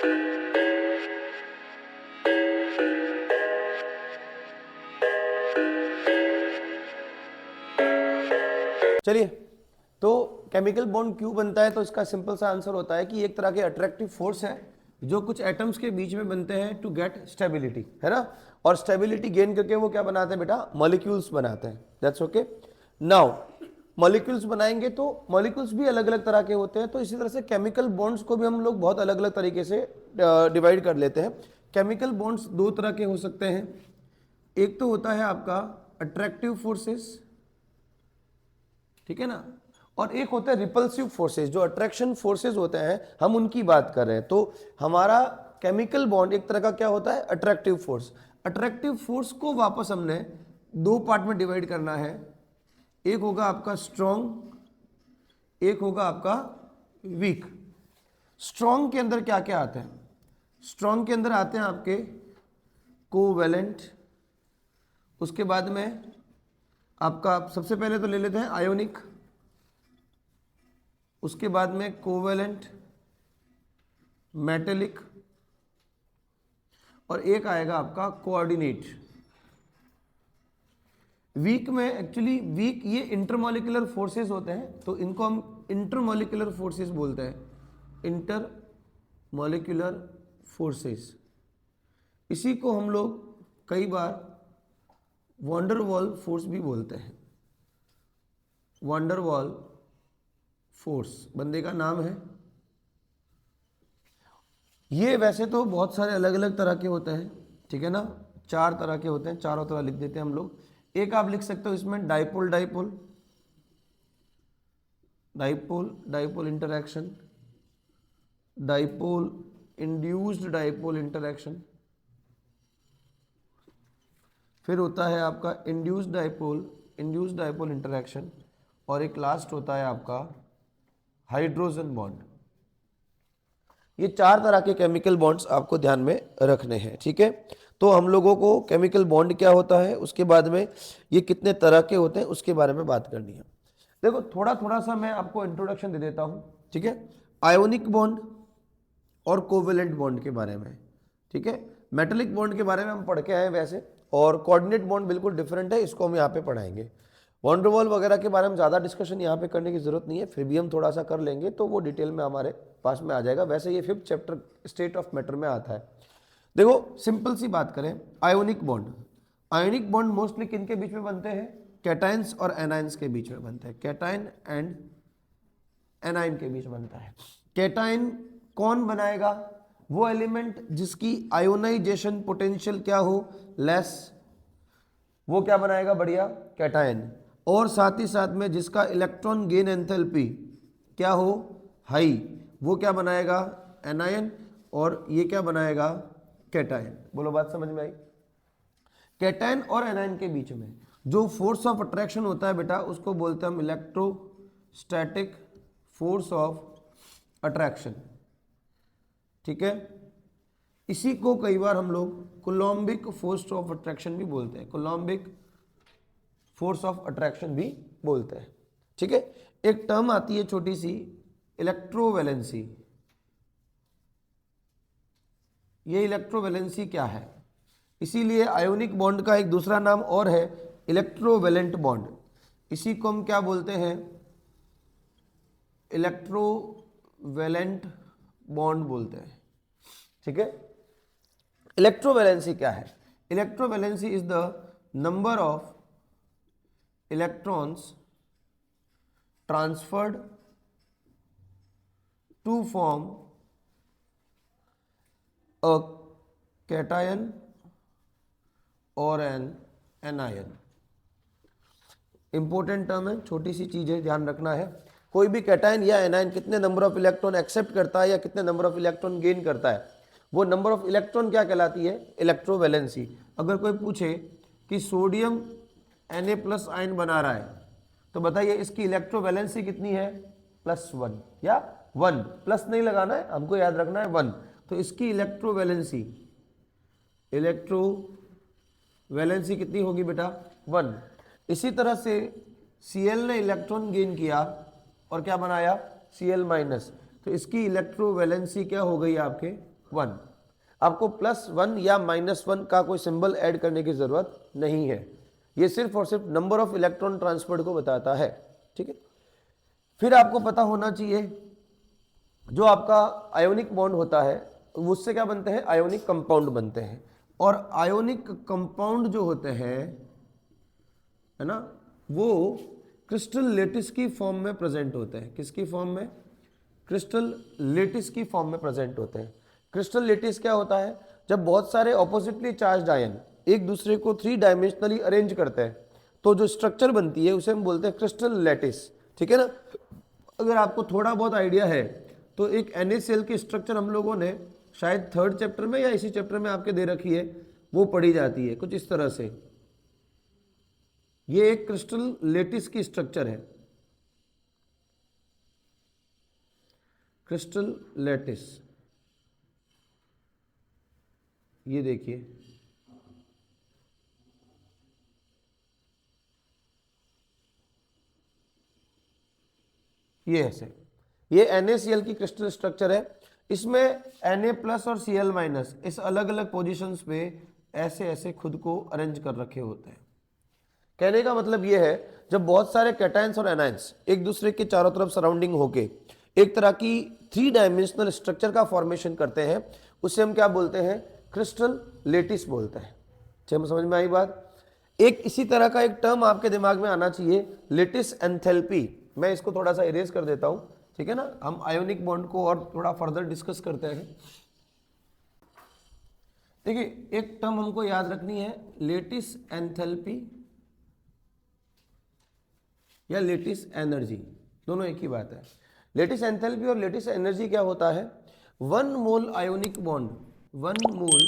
चलिए, तो chemical bond क्यों बनता है, तो इसका सिंपल सा आंसर होता है कि एक तरह के अट्रैक्टिव फोर्स है जो कुछ एटम्स के बीच में बनते हैं टू गेट स्टेबिलिटी, है ना। और स्टेबिलिटी गेन करके वो क्या बनाते हैं बेटा, मॉलिक्यूल्स बनाते हैं। That's okay. नाउ मॉलिक्यूल्स बनाएंगे तो मॉलिक्यूल्स भी अलग अलग तरह के होते हैं, तो इसी तरह से केमिकल बॉन्ड्स को भी हम लोग बहुत अलग अलग तरीके से डिवाइड कर लेते हैं। केमिकल बॉन्ड्स दो तरह के हो सकते हैं। एक तो होता है आपका अट्रैक्टिव फोर्सेस, ठीक है ना, और एक होता है रिपल्सिव फोर्सेस। जो अट्रैक्शन फोर्सेस होते हैं हम उनकी बात कर रहे हैं। तो हमारा केमिकल बॉन्ड एक तरह का क्या होता है, अट्रैक्टिव फोर्स। अट्रैक्टिव फोर्स को वापस हमने दो पार्ट में डिवाइड करना है। एक होगा आपका स्ट्रॉन्ग, एक होगा आपका वीक। स्ट्रॉन्ग के अंदर क्या क्या आते हैं, स्ट्रॉन्ग के अंदर आते हैं आपके कोवैलेंट, उसके बाद में आपका सबसे पहले तो ले लेते हैं आयोनिक, उसके बाद में कोवैलेंट, मेटेलिक, और एक आएगा आपका कोऑर्डिनेट। वीक में एक्चुअली वीक ये इंटरमॉलिक्यूलर फोर्सेस होते हैं, तो इनको हम इंटरमॉलिक्यूलर फोर्सेस बोलते हैं, इंटरमॉलिक्यूलर फोर्सेस। इसी को हम लोग कई बार वॉन्डरवॉल फोर्स भी बोलते हैं। वॉन्डरवॉल फोर्स बंदे का नाम है। ये वैसे तो बहुत सारे अलग अलग तरह के होते हैं, ठीक है ना, चार तरह के होते हैं, चारों तरह लिख देते हैं हम लोग। एक आप लिख सकते हो इसमें dipole dipole, dipole dipole interaction, dipole induced dipole interaction, फिर होता है आपका इंड्यूस्ड डाइपोल इंटरैक्शन, और एक लास्ट होता है आपका हाइड्रोजन बॉन्ड। ये चार तरह के केमिकल बॉन्ड्स आपको ध्यान में रखने हैं, ठीक है। तो हम लोगों को केमिकल बॉन्ड क्या होता है, उसके बाद में ये कितने तरह के होते हैं उसके बारे में बात करनी है। देखो थोड़ा थोड़ा सा मैं आपको इंट्रोडक्शन दे देता हूं, ठीक है। आयोनिक बॉन्ड और कोवेलेंट बॉन्ड के बारे में, ठीक है। मेटेलिक बॉन्ड के बारे में हम पढ़ के आए वैसे, और कोऑर्डिनेट बॉन्ड बिल्कुल डिफरेंट है, इसको हम यहाँ पे पढ़ाएंगे। वॉन्डरवॉल वगैरह के बारे में ज़्यादा डिस्कशन यहाँ पे करने की जरूरत नहीं है, फिर भी हम थोड़ा सा कर लेंगे तो वो डिटेल में हमारे पास में आ जाएगा। वैसे ये 5th chapter state of matter में आता है। देखो सिंपल सी बात करें, ionic bond, ionic bond mostly किन के बीच में बनते हैं, कैटाइंस और एनाइंस के बीच में बनते हैं। कैटाइन एंड एनाइन के बीच बनता है। कैटाइन कौन बनाएगा, वो एलिमेंट जिसकी आयोनाइजेशन पोटेंशियल क्या हो, लेस, वो क्या बनाएगा, बढ़िया, कैटाइन। और साथ ही साथ में जिसका इलेक्ट्रॉन गेन एंथैल्पी क्या हो, हाई, वो क्या बनाएगा, एनायन। और ये क्या बनाएगा, कैटाइन। बोलो बात समझ में आई। कैटाइन और एनायन के बीच में जो फोर्स ऑफ अट्रैक्शन होता है बेटा, उसको बोलते हैं हम इलेक्ट्रोस्टैटिक फोर्स ऑफ अट्रैक्शन, ठीक है। इसी को कई बार हम लोग कोलॉम्बिक फोर्स ऑफ अट्रैक्शन भी बोलते हैं, कोलॉम्बिक फोर्स ऑफ अट्रैक्शन भी बोलते हैं, ठीक है। एक टर्म आती है छोटी सी, इलेक्ट्रोवैलेंसी। ये इलेक्ट्रोवैलेंसी क्या है, इसीलिए आयोनिक बॉन्ड का एक दूसरा नाम और है इलेक्ट्रोवैलेंट बॉन्ड। इसी को हम क्या बोलते हैं, इलेक्ट्रोवैलेंट बॉन्ड बोलते हैं, ठीक है। इलेक्ट्रोवैलेंसी क्या है, electrovalency is the number of electrons transferred to form a cation और एन एनायन। इंपॉर्टेंट टर्म है, छोटी सी चीज है, ध्यान रखना है। कोई भी कैटायन या एनायन कितने नंबर ऑफ इलेक्ट्रॉन एक्सेप्ट करता है या कितने नंबर ऑफ इलेक्ट्रॉन गेन करता है, वो नंबर ऑफ इलेक्ट्रॉन क्या कहलाती है, इलेक्ट्रोवैलेंसी। अगर कोई पूछे कि सोडियम Na+ आयन बना रहा है, तो बताइए इसकी इलेक्ट्रोवैलेंसी कितनी है, +1 या 1, प्लस नहीं लगाना है, हमको याद रखना है 1। तो इसकी इलेक्ट्रोवैलेंसी कितनी होगी बेटा, 1। इसी तरह से Cl ने इलेक्ट्रॉन गेन किया और क्या बनाया, Cl-, तो इसकी इलेक्ट्रोवैलेंसी क्या हो गई आपके, 1। आपको +1 या -1 का कोई सिंबल ऐड करने की जरूरत नहीं है, ये सिर्फ और सिर्फ नंबर ऑफ इलेक्ट्रॉन ट्रांसफर्ड को बताता है, ठीक है। फिर आपको पता होना चाहिए जो आपका आयोनिक बॉन्ड होता है उससे क्या बनते हैं, आयोनिक कंपाउंड बनते हैं। और आयोनिक कंपाउंड जो होते हैं, है ना, वो क्रिस्टल लेटिस की फॉर्म में प्रेजेंट होते हैं। किसकी फॉर्म में, क्रिस्टल लेटिस की फॉर्म में प्रेजेंट होते हैं। क्रिस्टल लेटिस क्या होता है, जब बहुत सारे ऑपोजिटली चार्ज आयन एक दूसरे को 3 डायमेंशनली अरेंज करते हैं तो जो स्ट्रक्चर बनती है उसे हम बोलते हैं क्रिस्टल लेटिस, ठीक है ना। अगर आपको थोड़ा बहुत आइडिया है तो एक NaCl की स्ट्रक्चर हम लोगों ने शायद 3rd चैप्टर में या इसी चैप्टर में आपके दे रखी है, वो पढ़ी जाती है कुछ इस तरह से। ये एक क्रिस्टल लेटिस की स्ट्रक्चर है, क्रिस्टल लेटिस। ये देखिए, ये ऐसे, ये NaCl की क्रिस्टल स्ट्रक्चर है। इसमें Na+ और Cl- इस अलग अलग पोजीशंस पे ऐसे ऐसे खुद को अरेंज कर रखे होते हैं। कहने का मतलब ये है, जब बहुत सारे कैटायंस और एनायंस एक दूसरे के चारों तरफ सराउंडिंग होके एक तरह की 3 डायमेंशनल स्ट्रक्चर का फॉर्मेशन करते हैं, उसे हम क्या बोलते हैं, क्रिस्टल लेटिस बोलते हैं। चलो समझ में आई बात। एक इसी तरह का एक टर्म आपके दिमाग में आना चाहिए, लेटिस एंथैल्पी। मैं इसको थोड़ा सा इरेज कर देता हूं, ठीक है ना, हम आयोनिक बॉन्ड को और थोड़ा फर्दर डिस्कस करते हैं। देखिए, एक टर्म हमको याद रखनी है, लेटिस एंथैल्पी या लेटिस एनर्जी, दोनों एक ही बात है। लेटिस एंथैल्पी और लेटिस एनर्जी क्या होता है, 1 मोल आयोनिक बॉन्ड, 1 मोल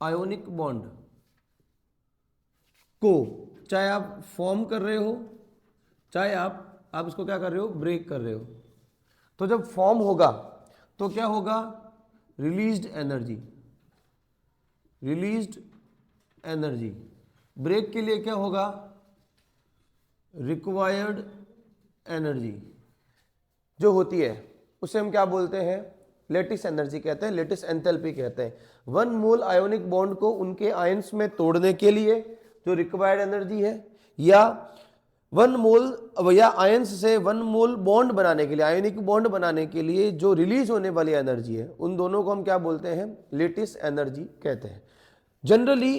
आयोनिक बॉन्ड को चाहे आप फॉर्म कर रहे हो, चाहे आप इसको क्या कर रहे हो, ब्रेक कर रहे हो, तो जब फॉर्म होगा तो क्या होगा, released energy, released energy. Break के लिए क्या होगा, रिक्वायर्ड एनर्जी जो होती है उसे हम क्या बोलते हैं, लेटिस एनर्जी कहते हैं, लेटिस एंथैल्पी कहते हैं। 1 मोल आयोनिक बॉन्ड को उनके आयंस में तोड़ने के लिए जो रिक्वायर्ड एनर्जी है, या 1 मोल या आयंस से 1 मोल बॉन्ड बनाने के लिए, आयोनिक बॉन्ड बनाने के लिए जो रिलीज होने वाली एनर्जी है, उन दोनों को हम क्या बोलते हैं, लेटिस एनर्जी कहते हैं। जनरली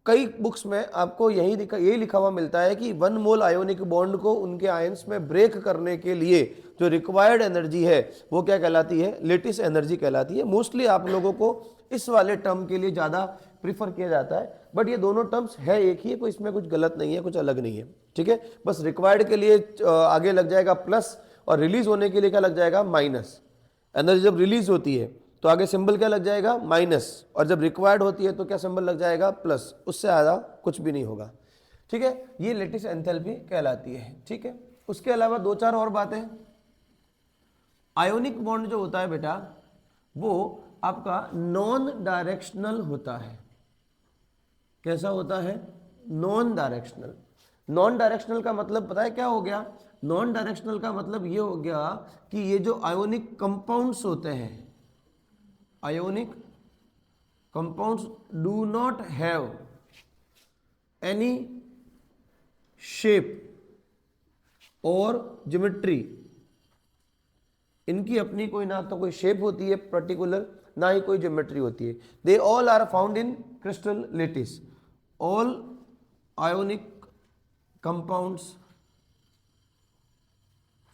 कई बुक्स में आपको यही लिखा हुआ मिलता है कि 1 मोल आयोनिक बॉन्ड को उनके आयंस में ब्रेक करने के लिए जो रिक्वायर्ड एनर्जी है वो क्या कहलाती है, लेटिस एनर्जी कहलाती है। मोस्टली आप लोगों को इस वाले टर्म के लिए ज़्यादा प्रीफर किया जाता है, बट ये दोनों टर्म्स है एक ही है, कोई इसमें कुछ गलत नहीं है, कुछ अलग नहीं है, ठीक है। बस रिक्वायर्ड के लिए आगे लग जाएगा प्लस, और रिलीज होने के लिए क्या लग जाएगा, माइनस। एनर्जी जब रिलीज होती है तो आगे सिंबल क्या लग जाएगा, माइनस, और जब रिक्वायर्ड होती है तो क्या सिंबल लग जाएगा, प्लस। उससे ज़्यादा कुछ भी नहीं होगा, ठीक है। ये लेटिस एंथैल्पी कहलाती है, ठीक है। उसके अलावा 2-4 और बातें। आयोनिक बॉन्ड जो होता है बेटा, वो आपका नॉन डायरेक्शनल होता है। कैसा होता है, नॉन डायरेक्शनल। नॉन डायरेक्शनल का मतलब पता है क्या हो गया, नॉन डायरेक्शनल का मतलब ये हो गया कि ये जो आयोनिक कंपाउंड्स होते हैं, ionic compounds do not have any shape और ज्योमेट्री। इनकी अपनी कोई ना तो कोई शेप होती है पर्टिकुलर, ना ही कोई ज्योमेट्री होती है। They all are found in crystal lattice. All ionic compounds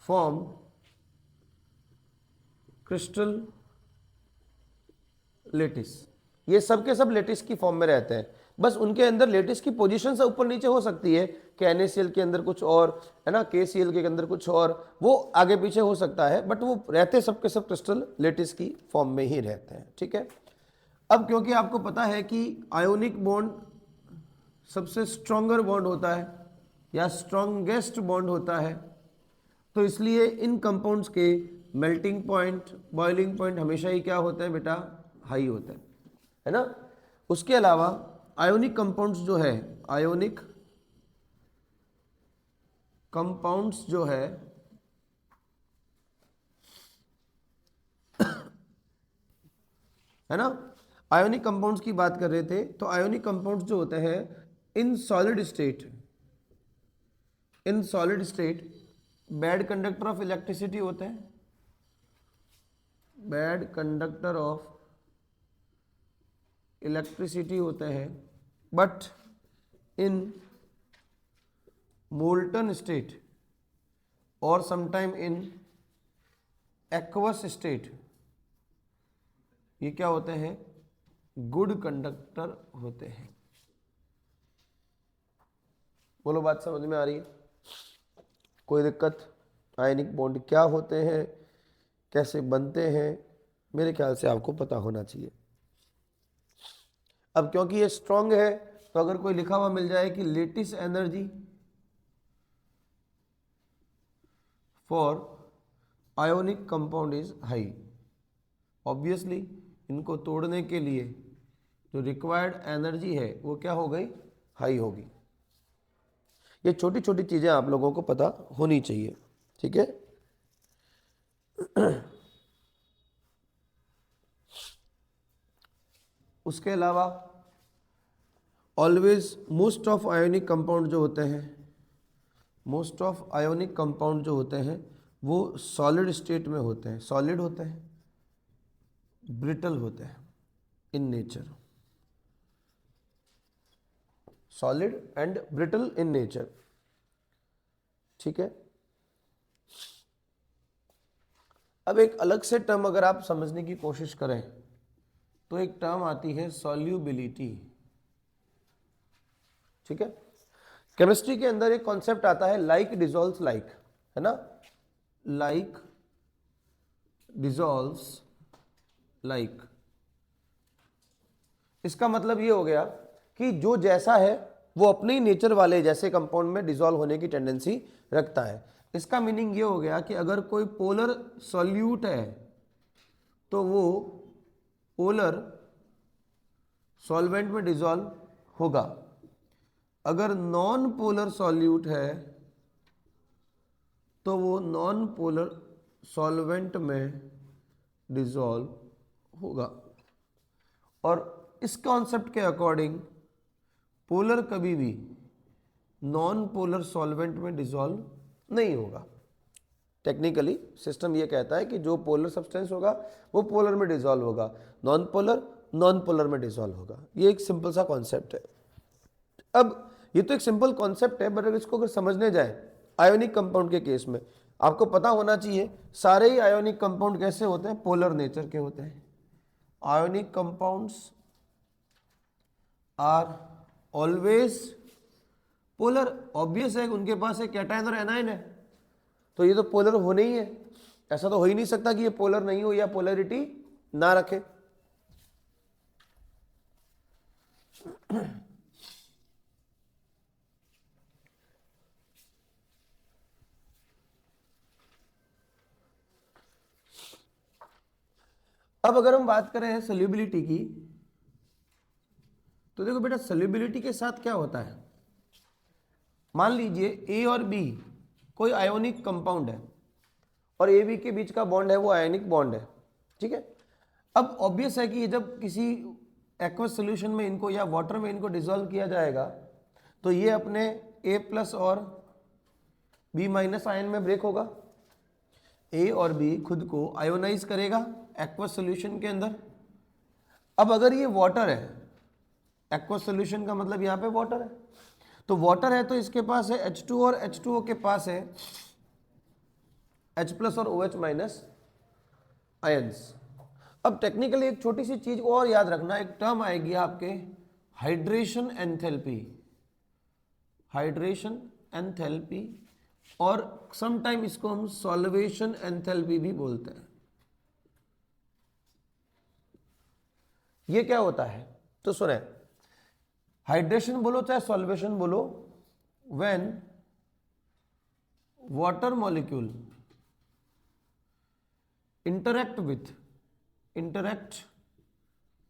form crystal lattice. ये सब के सब लेटिस की फॉर्म में रहते हैं, बस उनके अंदर लेटिस की पोजीशन से ऊपर नीचे हो सकती है कि NaCl के अंदर कुछ और है ना, KCl के अंदर कुछ और, वो आगे पीछे हो सकता है, बट वो रहते सब के सब क्रिस्टल लेटिस की फॉर्म में ही रहते हैं, ठीक है। अब क्योंकि आपको पता है कि आयोनिक बॉन्ड सबसे स्ट्रॉन्गर बॉन्ड होता है या स्ट्रॉन्गेस्ट बॉन्ड होता है, तो इसलिए इन कंपाउंड्स के मेल्टिंग पॉइंट, बॉइलिंग पॉइंट हमेशा ही क्या होता है बेटा, हाई होता है ना। उसके अलावा आयोनिक कंपाउंड्स जो है, आयोनिक कंपाउंड्स जो है है ना। आयोनिक कंपाउंड्स की बात कर रहे थे, तो आयोनिक कंपाउंड्स जो होते हैं in solid state, in solid state bad conductor of electricity होते हैं, बैड कंडक्टर ऑफ इलेक्ट्रिसिटी होते हैं, बट इन मोल्टन स्टेट और समटाइम इन एक्वस स्टेट ये क्या होते हैं, गुड कंडक्टर होते हैं। बोलो बात समझ में आ रही है, कोई दिक्कत? आयनिक बॉन्ड क्या होते हैं, कैसे बनते हैं, मेरे ख्याल से आपको पता होना चाहिए। अब क्योंकि ये स्ट्रांग है, तो अगर कोई लिखा हुआ मिल जाए कि lattice energy for ionic compound is high, obviously इनको तोड़ने के लिए जो रिक्वायर्ड एनर्जी है वो क्या हो गई, हाई होगी। ये छोटी छोटी चीजें आप लोगों को पता होनी चाहिए, ठीक है। उसके अलावा always most of ionic compound जो होते हैं, मोस्ट ऑफ आयोनिक कंपाउंड जो होते हैं वो सॉलिड स्टेट में होते हैं, सॉलिड होते हैं, ब्रिटल होते हैं in nature, solid and brittle in nature, ठीक है। अब एक अलग से टर्म अगर आप समझने की कोशिश करें तो एक टर्म आती है सॉल्यूबिलिटी, ठीक है। केमिस्ट्री के अंदर एक कॉन्सेप्ट आता है लाइक डिसॉल्व्स लाइक, है ना, लाइक डिसॉल्व्स लाइक। इसका मतलब ये हो गया कि जो जैसा है वो अपने ही नेचर वाले जैसे कंपाउंड में डिसॉल्व होने की टेंडेंसी रखता है। इसका मीनिंग ये हो गया कि अगर कोई पोलर सॉल्यूट है तो वो पोलर सॉल्वेंट में डिसॉल्व होगा, अगर नॉन पोलर सॉल्यूट है तो वो नॉन पोलर सॉल्वेंट में डिसॉल्व होगा। और इस कॉन्सेप्ट के अकॉर्डिंग पोलर कभी भी नॉन पोलर सॉल्वेंट में डिसॉल्व नहीं होगा। टेक्निकली सिस्टम ये कहता है कि जो पोलर सब्सटेंस होगा वो पोलर में डिसॉल्व होगा, नॉन पोलर में डिसॉल्व होगा। ये एक सिंपल सा कॉन्सेप्ट है। अब ये तो एक सिंपल कॉन्सेप्ट है, बट अगर इसको अगर समझने जाए आयोनिक कंपाउंड के केस में आपको पता होना चाहिए सारे ही आयोनिक कंपाउंड कैसे होते हैं, पोलर नेचर के होते हैं। Ionic compounds are always polar, obvious है उनके पास एक कैटायन और एनायन है, तो ये तो पोलर होने ही है, ऐसा तो हो ही नहीं सकता कि ये पोलर नहीं हो या पोलैरिटी ना रखे। अब अगर हम बात करें सॉल्युबिलिटी की, तो देखो बेटा सॉल्युबिलिटी के साथ क्या होता है, मान लीजिए ए और बी कोई आयोनिक कंपाउंड है और ए बी के बीच का बॉन्ड है वो आयोनिक बॉन्ड है, ठीक है। अब ऑब्वियस है कि ये जब किसी एक्वस सॉल्यूशन में इनको या वाटर में इनको डिसॉल्व किया जाएगा तो ये अपने ए प्लस और बी माइनस आयन में ब्रेक होगा, ए और बी खुद को आयोनाइज करेगा एक्वस सॉल्यूशन के अंदर। अब अगर ये वाटर है, एक्वस सॉल्यूशन का मतलब यहाँ पे वाटर है, तो वाटर है तो इसके पास है H2 और H2O के पास है H प्लस और OH माइनस आयंस। अब टेक्निकली एक छोटी सी चीज और याद रखना, एक टर्म आएगी आपके हाइड्रेशन एंथैल्पी, हाइड्रेशन एंथैल्पी, और समटाइम इसको हम सॉल्वेशन एंथैल्पी भी बोलते हैं। ये क्या होता है तो सुने, हाइड्रेशन बोलो चाहे सॉल्वेशन बोलो, when water molecule interact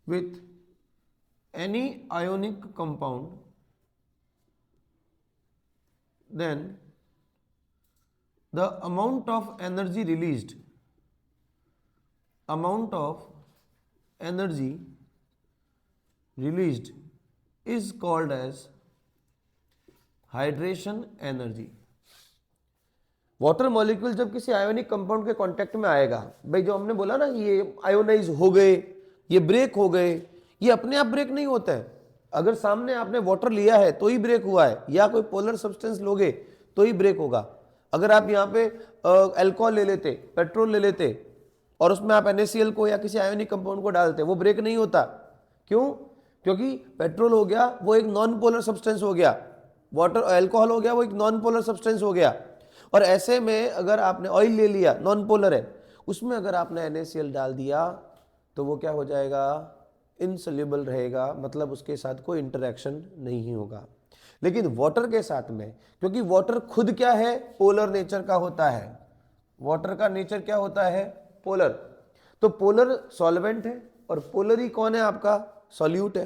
with any ionic compound, then the amount of energy released, amount of energy released is called as hydration energy. Water molecule जब किसी आयोनिक कंपाउंड के कांटेक्ट में आएगा, भाई जो हमने बोला ना ये आयोनाइज हो गए, ये ब्रेक हो गए, ये अपने आप ब्रेक नहीं होता है। अगर सामने आपने वाटर लिया है तो ही ब्रेक हुआ है, या कोई पोलर सब्सटेंस लोगे तो ही ब्रेक होगा। अगर आप यहाँ पे अल्कोहल ले लेते, पेट्रोल ले लेते और उसमें आप NaCl को या किसी आयोनिक कंपाउंड को डालते, वो ब्रेक नहीं होता। क्यों? क्योंकि पेट्रोल हो गया वो एक नॉन पोलर सब्सटेंस हो गया, वाटर अल्कोहल हो गया वो एक नॉन पोलर सब्सटेंस हो गया। और ऐसे में अगर आपने ऑयल ले लिया, नॉन पोलर है, उसमें अगर आपने NaCl डाल दिया तो वो क्या हो जाएगा? इनसोल्यूबल रहेगा, मतलब उसके साथ कोई इंटरेक्शन नहीं होगा। लेकिन वाटर के साथ में, क्योंकि वाटर खुद क्या है? पोलर नेचर का होता है। वाटर का नेचर क्या होता है? पोलर। तो पोलर सॉल्वेंट है और पोलर ही कौन है? आपका सॉल्यूट है।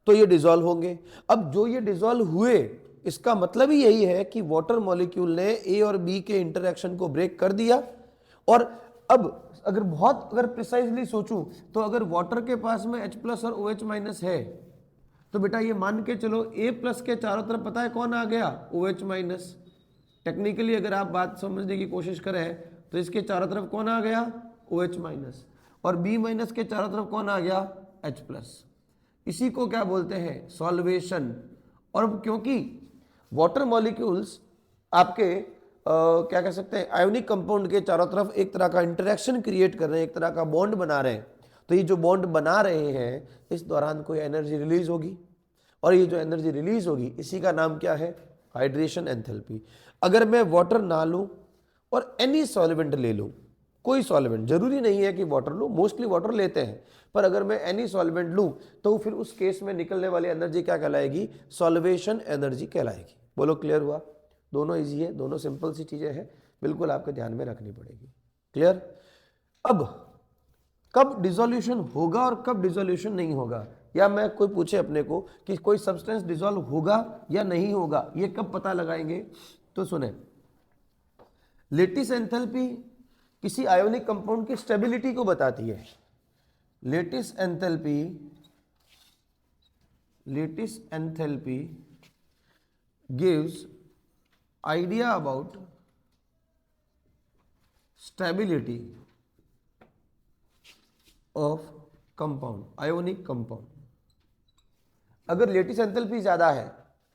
तो ये डिसॉल्व होंगे। अब जो ये डिसॉल्व हुए, इसका मतलब ही यही है कि वाटर मॉलिक्यूल ने ए और बी के इंटरेक्शन को ब्रेक कर दिया। और अब अगर प्रिसाइजली सोचूं तो अगर वाटर के पास में H+ और OH- है तो बेटा ये मान के चलो A+ के चारों तरफ पता है कौन आ गया? OH-। टेक्निकली अगर आप बात समझने की कोशिश करें तो इसके चारों तरफ कौन आ गया? OH-। और B- के चारों तरफ कौन आ गया? H+। इसी को क्या बोलते हैं? सॉल्वेशन। और क्योंकि वाटर मॉलिक्यूल्स आपके क्या कह सकते हैं, आयोनिक कंपाउंड के चारों तरफ एक तरह का इंटरेक्शन क्रिएट कर रहे हैं, एक तरह का बॉन्ड बना रहे हैं, तो ये जो बॉन्ड बना रहे हैं इस दौरान कोई एनर्जी रिलीज होगी, और ये जो एनर्जी रिलीज होगी इसी का नाम क्या है? Hydration enthalpy. अगर मैं वाटर ना लूं और एनी सॉल्वेंट ले लूं, कोई सॉल्वेंट, जरूरी नहीं है कि वाटर लूं, मोस्टली वाटर लेते हैं, पर अगर मैं एनी सॉल्वेंट लूं तो फिर उस केस में निकलने वाली एनर्जी क्या कहलाएगी? सॉल्वेशन एनर्जी कहलाएगी। बोलो क्लियर हुआ? दोनों इजी है, दोनों सिंपल सी चीजें हैं, बिल्कुल आपके ध्यान में रखनी पड़ेगी। क्लियर? अब कब डिसोल्यूशन होगा और कब डिसोल्यूशन नहीं होगा, या मैं कोई पूछे अपने को कि कोई सब्सटेंस डिसॉल्व होगा या नहीं होगा, ये कब पता लगाएंगे? तो सुने, लेटिस एंथैल्पी किसी आयोनिक कंपाउंड की स्टेबिलिटी को बताती है। Lattice enthalpy gives idea about stability of compound, ionic compound. अगर लेटिस एंथैल्पी ज्यादा है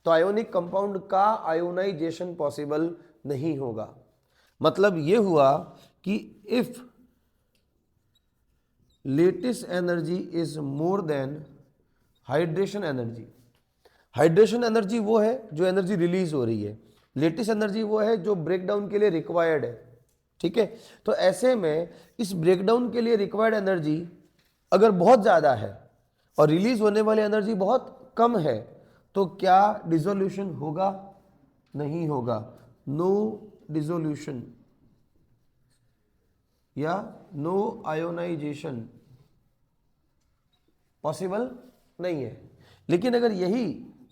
तो आयोनिक कंपाउंड का आयोनाइजेशन पॉसिबल नहीं होगा। मतलब ये हुआ कि if lattice energy is more than hydration energy, hydration energy वो है जो एनर्जी रिलीज हो रही है, लेटिस एनर्जी वो है जो ब्रेकडाउन के लिए रिक्वायर्ड है। ठीक है? तो ऐसे में इस ब्रेकडाउन के लिए रिक्वायर्ड एनर्जी अगर बहुत ज्यादा है और रिलीज होने वाली एनर्जी बहुत कम है, तो क्या डिसोल्यूशन होगा? नहीं होगा। नो डिसोल्यूशन या नो आयोनाइजेशन पॉसिबल नहीं है। लेकिन अगर यही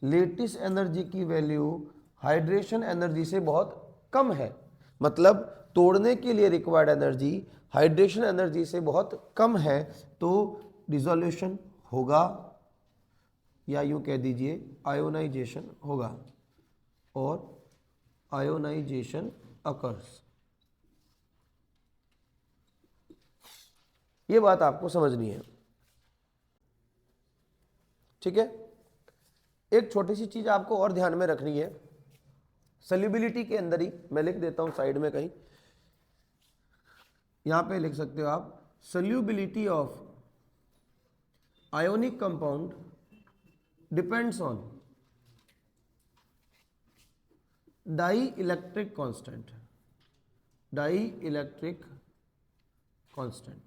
लेटिस एनर्जी की वैल्यू हाइड्रेशन एनर्जी से बहुत कम है, मतलब तोड़ने के लिए रिक्वायर्ड एनर्जी हाइड्रेशन एनर्जी से बहुत कम है, तो डिसोल्यूशन होगा, या यूं कह दीजिए आयोनाइजेशन होगा, और आयोनाइजेशन अकर्स। ये बात आपको समझनी है। ठीक है? एक छोटी सी चीज आपको और ध्यान में रखनी है, सॉल्युबिलिटी के अंदर ही मैं लिख देता हूं साइड में कहीं, यहां पे लिख सकते हो आप, solubility of ionic compound depends on dielectric constant, dielectric constant.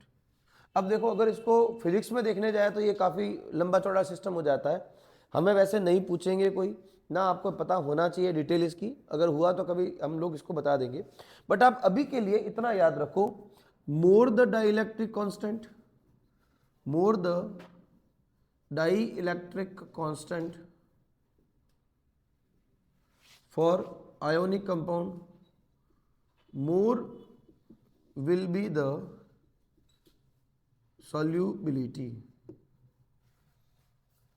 अब देखो, अगर इसको फिजिक्स में देखने जाए तो ये काफ़ी लंबा चौड़ा सिस्टम हो जाता है, हमें वैसे नहीं पूछेंगे कोई ना, आपको पता होना चाहिए डिटेल इसकी, अगर हुआ तो कभी हम लोग इसको बता देंगे, बट आप अभी के लिए इतना याद रखो, more the dielectric constant, more the dielectric constant for ionic compound, more will be the solubility,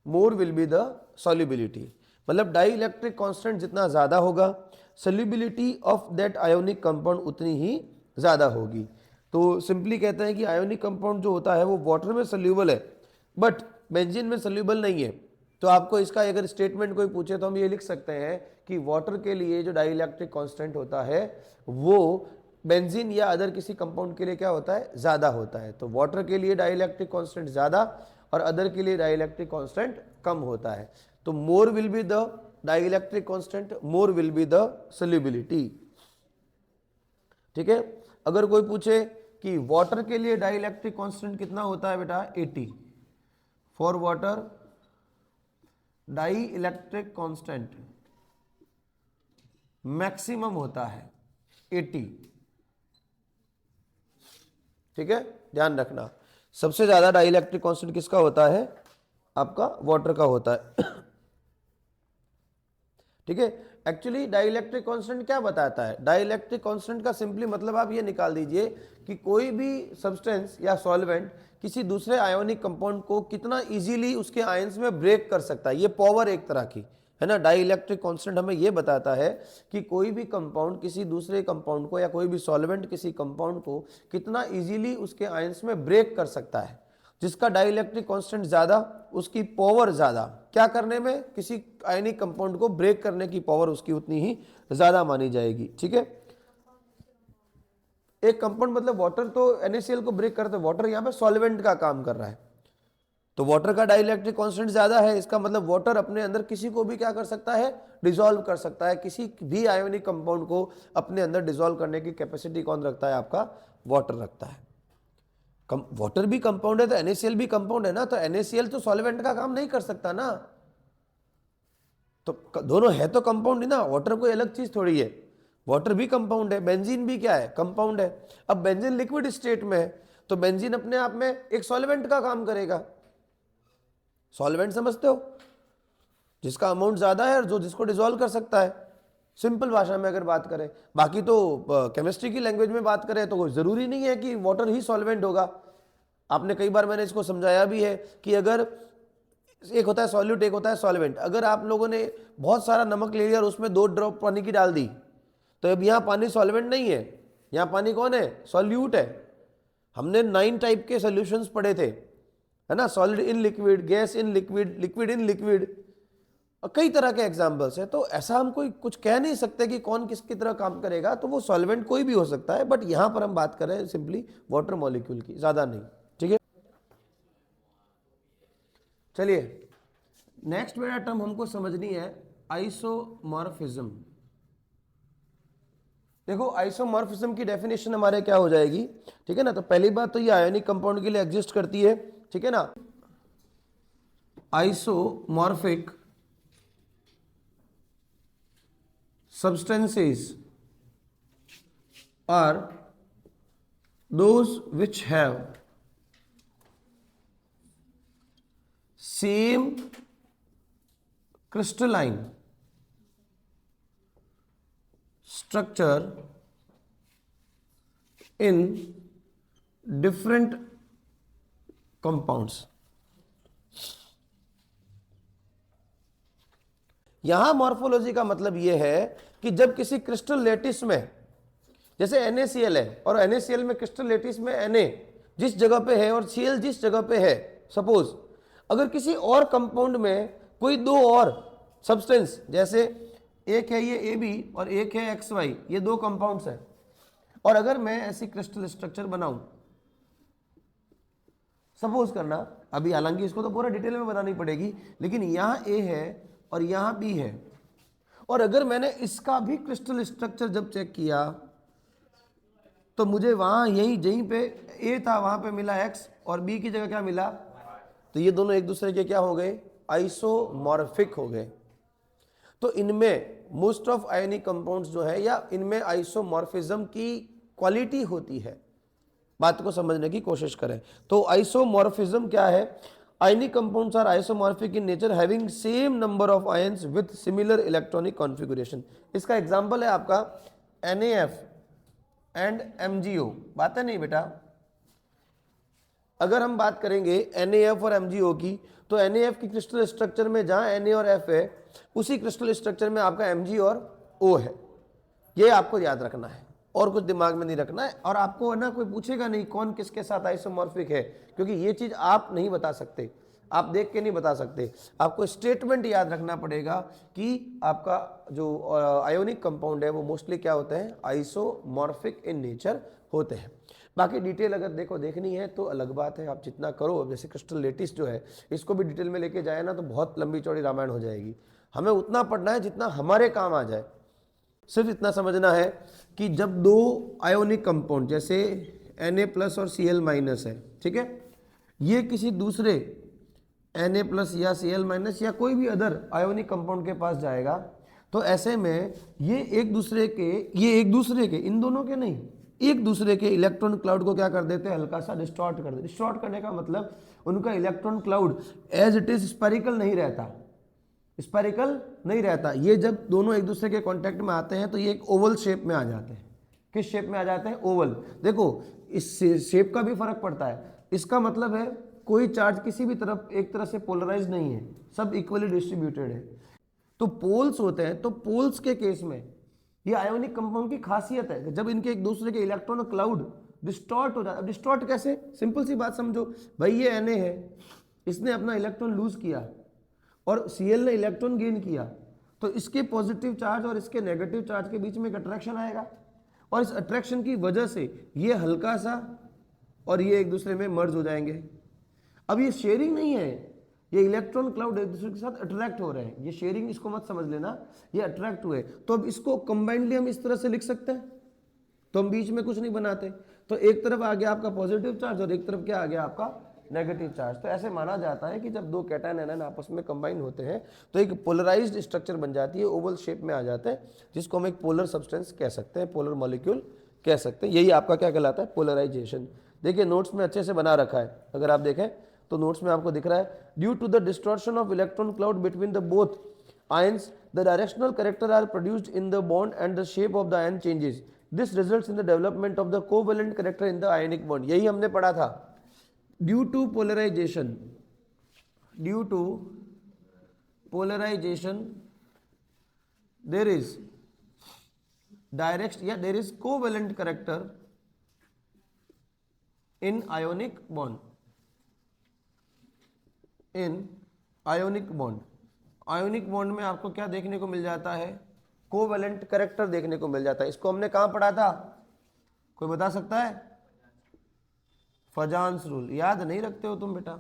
more will be the solubility. मतलब डाई इलेक्ट्रिक कॉन्स्टेंट जितना ज़्यादा होगा solubility of that ionic compound उतनी ही ज़्यादा होगी. तो सिंपली कहते हैं कि आयोनिक कंपाउंड जो होता है वो वाटर में सोल्यूबल है बट बेंजीन में सोल्यूबल नहीं है. तो आपको इसका अगर स्टेटमेंट कोई पूछे तो हम ये लिख सकते हैं कि वाटर के लिए जो डाई इलेक्ट्रिक कॉन्स्टेंट होता है वो बेंजीन या अदर किसी कंपाउंड के लिए क्या होता है, ज़्यादा होता है. तो वाटर के लिए डाई इलेक्ट्रिक कॉन्स्टेंट ज़्यादा और अदर के लिए डाई इलेक्ट्रिक कॉन्स्टेंट कम होता है. तो more will be the dielectric constant, more will be the solubility. ठीक है. अगर कोई पूछे कि वाटर के लिए डाई इलेक्ट्रिक कॉन्स्टेंट कितना होता है बेटा, 80. For water dielectric constant maximum होता है 80. ठीक है, ध्यान रखना. सबसे ज्यादा डाई इलेक्ट्रिक कॉन्स्टेंट किसका होता है, आपका वाटर का होता है. ठीक है. एक्चुअली डाई इलेक्ट्रिक कॉन्स्टेंट क्या बताता है, डाई इलेक्ट्रिक कॉन्स्टेंट का सिंपली मतलब आप ये निकाल दीजिए कि कोई भी सब्सटेंस या सॉल्वेंट किसी दूसरे आयोनिक कंपाउंड को कितना इजीली उसके आयंस में ब्रेक कर सकता है. ये पावर एक तरह की है ना. डाई इलेक्ट्रिक कॉन्स्टेंट हमें ये बताता है कि कोई भी कंपाउंड किसी दूसरे कंपाउंड को या कोई भी सॉल्वेंट किसी कंपाउंड को कितना इजीली उसके आयंस में ब्रेक कर सकता है. जिसका डाई इलेक्ट्रिक कॉन्स्टेंट ज्यादा उसकी पावर ज्यादा, क्या करने में, किसी आयनिक कंपाउंड को ब्रेक करने की पावर उसकी उतनी ही ज्यादा मानी जाएगी. ठीक है. एक कंपाउंड मतलब वाटर तो NaCl को ब्रेक करते, वाटर यहाँ पे सॉल्वेंट का काम कर रहा है. तो वाटर का डाई इलेक्ट्रिक कॉन्स्टेंट ज्यादा है, इसका मतलब वाटर अपने अंदर किसी को भी क्या कर सकता है, डिसॉल्व कर सकता है. किसी भी आयोनिक कंपाउंड को अपने अंदर डिसॉल्व करने की कैपेसिटी कौन रखता है, आपका वाटर रखता है. वाटर भी कंपाउंड है तो NaCl भी कंपाउंड है ना. तो NaCl तो सॉल्वेंट का काम नहीं कर सकता ना. तो दोनों है तो कंपाउंड ही ना, वाटर कोई अलग चीज थोड़ी है. वाटर भी कंपाउंड है, बेंजीन भी क्या है, कंपाउंड है. अब बेंजीन लिक्विड स्टेट में है तो बेंजीन अपने आप में एक सॉल्वेंट का काम करेगा. सॉल्वेंट समझते हो, जिसका अमाउंट ज्यादा है और जो जिसको डिसॉल्व कर सकता है. सिंपल भाषा में अगर बात करें, बाकी तो केमिस्ट्री की लैंग्वेज में बात करें तो जरूरी नहीं है कि वाटर ही सॉल्वेंट होगा. आपने कई बार मैंने इसको समझाया भी है कि अगर एक होता है सॉल्यूट, एक होता है सॉल्वेंट. अगर आप लोगों ने बहुत सारा नमक ले लिया और उसमें 2 ड्रॉप पानी की डाल दी तो अब यहाँ पानी सॉल्वेंट नहीं है, यहाँ पानी कौन है, सॉल्यूट है. हमने 9 टाइप के सॉल्यूशंस पढ़े थे, है ना. Solid in liquid, gas in liquid, liquid in liquid, और कई तरह के एग्जाम्पल्स हैं. तो ऐसा हम कोई कुछ कह नहीं सकते कि कौन किसकी तरह काम करेगा. तो वो सॉल्वेंट कोई भी हो सकता है, बट यहां पर हम बात कर रहे हैं सिंपली वाटर मॉलिक्यूल की, ज्यादा नहीं. ठीक है. चलिए नेक्स्ट मेरा टर्म हमको समझनी है आइसोमॉर्फिज्म. देखो आइसोमॉर्फिज्म की डेफिनेशन हमारे क्या हो जाएगी. ठीक है ना. तो पहली बात तो ये आयोनिक कंपाउंड के लिए एग्जिस्ट करती है. ठीक है ना. Isomorphic substances are those which have same crystalline structure in different compounds. यहां मॉर्फोलॉजी का मतलब यह है कि जब किसी क्रिस्टल लेटिस में, जैसे NaCl है और NaCl में क्रिस्टल लेटिस में Na जिस जगह पे है और Cl जिस जगह पे है, सपोज अगर किसी और कंपाउंड में कोई 2 और सब्सटेंस, जैसे एक है ये AB और एक है XY, ये 2 कंपाउंड्स हैं, और अगर मैं ऐसी क्रिस्टल स्ट्रक्चर बनाऊं, सपोज करना, अभी हालांकि इसको तो पूरा डिटेल में बतानी पड़ेगी, लेकिन यहां A है और यहां B है, और अगर मैंने इसका भी क्रिस्टल स्ट्रक्चर जब चेक किया तो मुझे वहां यहीं पे A था, वहां पे मिला X और B की जगह क्या मिला, तो ये दोनों एक दूसरे के क्या हो गए, आइसोमॉर्फिक हो गए. तो इनमें मोस्ट ऑफ आयोनिक कंपाउंड्स जो है या इनमें आइसोमॉर्फिज्म की क्वालिटी होती है. बात को समझने की कोशिश करें तो आइसोमॉर्फिज्म क्या है. Ionic compounds are isomorphic in nature having same number of ions with similar electronic configuration. इसका एग्जाम्पल है आपका NaF and MgO. बात है नहीं बेटा. अगर हम बात करेंगे NaF और MgO की, तो NaF की क्रिस्टल स्ट्रक्चर में जहां Na और F है, उसी क्रिस्टल स्ट्रक्चर में आपका Mg और O है। ये आपको याद रखना है और कुछ दिमाग में नहीं रखना है। और आपको है ना, कोई पूछेगा नहीं कौन किसके साथ आइसोमॉर्फिक है, क्योंकि ये चीज आप नहीं बता सकते, आप देख के नहीं बता सकते। आपको स्टेटमेंट याद रखना पड़ेगा कि आपका जो आयोनिक कंपाउंड है वो मोस्टली क्या होते हैं, आइसोमॉर्फिक इन नेचर होते हैं। बाकी डिटेल अगर देखनी है तो अलग बात है, आप जितना करो। जैसे क्रिस्टल लेटिस जो है, इसको भी डिटेल में लेके जाए ना तो बहुत लंबी चौड़ी रामायण हो जाएगी। हमें उतना पढ़ना है जितना हमारे काम आ जाए। सिर्फ इतना समझना है कि जब दो आयोनिक कंपाउंड जैसे Na+ और Cl- है, ठीक है, ये किसी दूसरे Na+ या Cl- या कोई भी अदर आयोनिक कंपाउंड के पास जाएगा, तो ऐसे में ये एक दूसरे के इन दोनों के नहीं, एक दूसरे के इलेक्ट्रॉन क्लाउड को क्या कर देते हैं, हल्का सा डिस्टॉर्ट कर देते। डिस्टॉर्ट करने का मतलब उनका electron cloud as it is spherical नहीं रहता, स्पेरिकल नहीं रहता। ये जब दोनों एक दूसरे के कांटेक्ट में आते हैं तो ये एक ओवल शेप में आ जाते हैं। किस शेप में आ जाते हैं, ओवल। देखो इस शेप का भी फर्क पड़ता है। इसका मतलब है कोई चार्ज किसी भी तरफ एक तरह से पोलराइज नहीं है, सब इक्वली डिस्ट्रीब्यूटेड है। तो पोल्स होते हैं, तो पोल्स के केस में ये आयोनिक कंपाउंड की खासियत है कि जब इनके एक दूसरे के इलेक्ट्रॉन क्लाउड डिस्टॉर्ट हो जाता है। डिस्टॉर्ट कैसे, सिंपल सी बात समझो भाई, ये Na है, इसने अपना इलेक्ट्रॉन लूज किया और Cl ने इलेक्ट्रॉन गेन किया, तो इसके पॉजिटिव चार्ज और इसके नेगेटिव चार्ज के बीच में एक अट्रैक्शन आएगा, और इस अट्रैक्शन की वजह से ये हल्का सा और ये एक दूसरे में मर्ज हो जाएंगे। अब ये शेयरिंग नहीं है, ये इलेक्ट्रॉन क्लाउड एक दूसरे के साथ अट्रैक्ट हो रहे हैं। ये शेयरिंग इसको मत समझ लेना, ये अट्रैक्ट हुए। तो अब इसको कंबाइंडली हम इस तरह से लिख सकते हैं, तो हम बीच में कुछ नहीं बनाते। तो एक तरफ आ गया आपका पॉजिटिव चार्ज और एक तरफ क्या आ गया आपका नेगेटिव चार्ज। तो ऐसे माना जाता है कि जब दो कैटायन एनायन आपस में कंबाइन होते हैं तो एक पोलराइज्ड स्ट्रक्चर बन जाती है, ओवल शेप में आ जाता है, जिसको हम एक पोलर सब्सटेंस कह सकते हैं, पोलर मॉलिक्यूल कह सकते हैं। यही आपका क्या कहलाता है, पोलराइजेशन। देखिए नोट्स में अच्छे से बना रखा है, अगर आप देखें तो नोट्स में आपको दिख रहा है, due to the distortion of electron cloud between the both ions, the directional character are produced in the bond and the shape of the ion changes. This results in the development of the covalent character in the ionic bond. यही हमने पढ़ा था। Due to polarization, there is there is covalent character in ionic bond. Ionic bond में आपको क्या देखने को मिल जाता है, कोवेलेंट कैरेक्टर देखने को मिल जाता है। इसको हमने कहां पढ़ा था, कोई बता सकता है? फजान्स रूल। याद नहीं रखते हो तुम बेटा?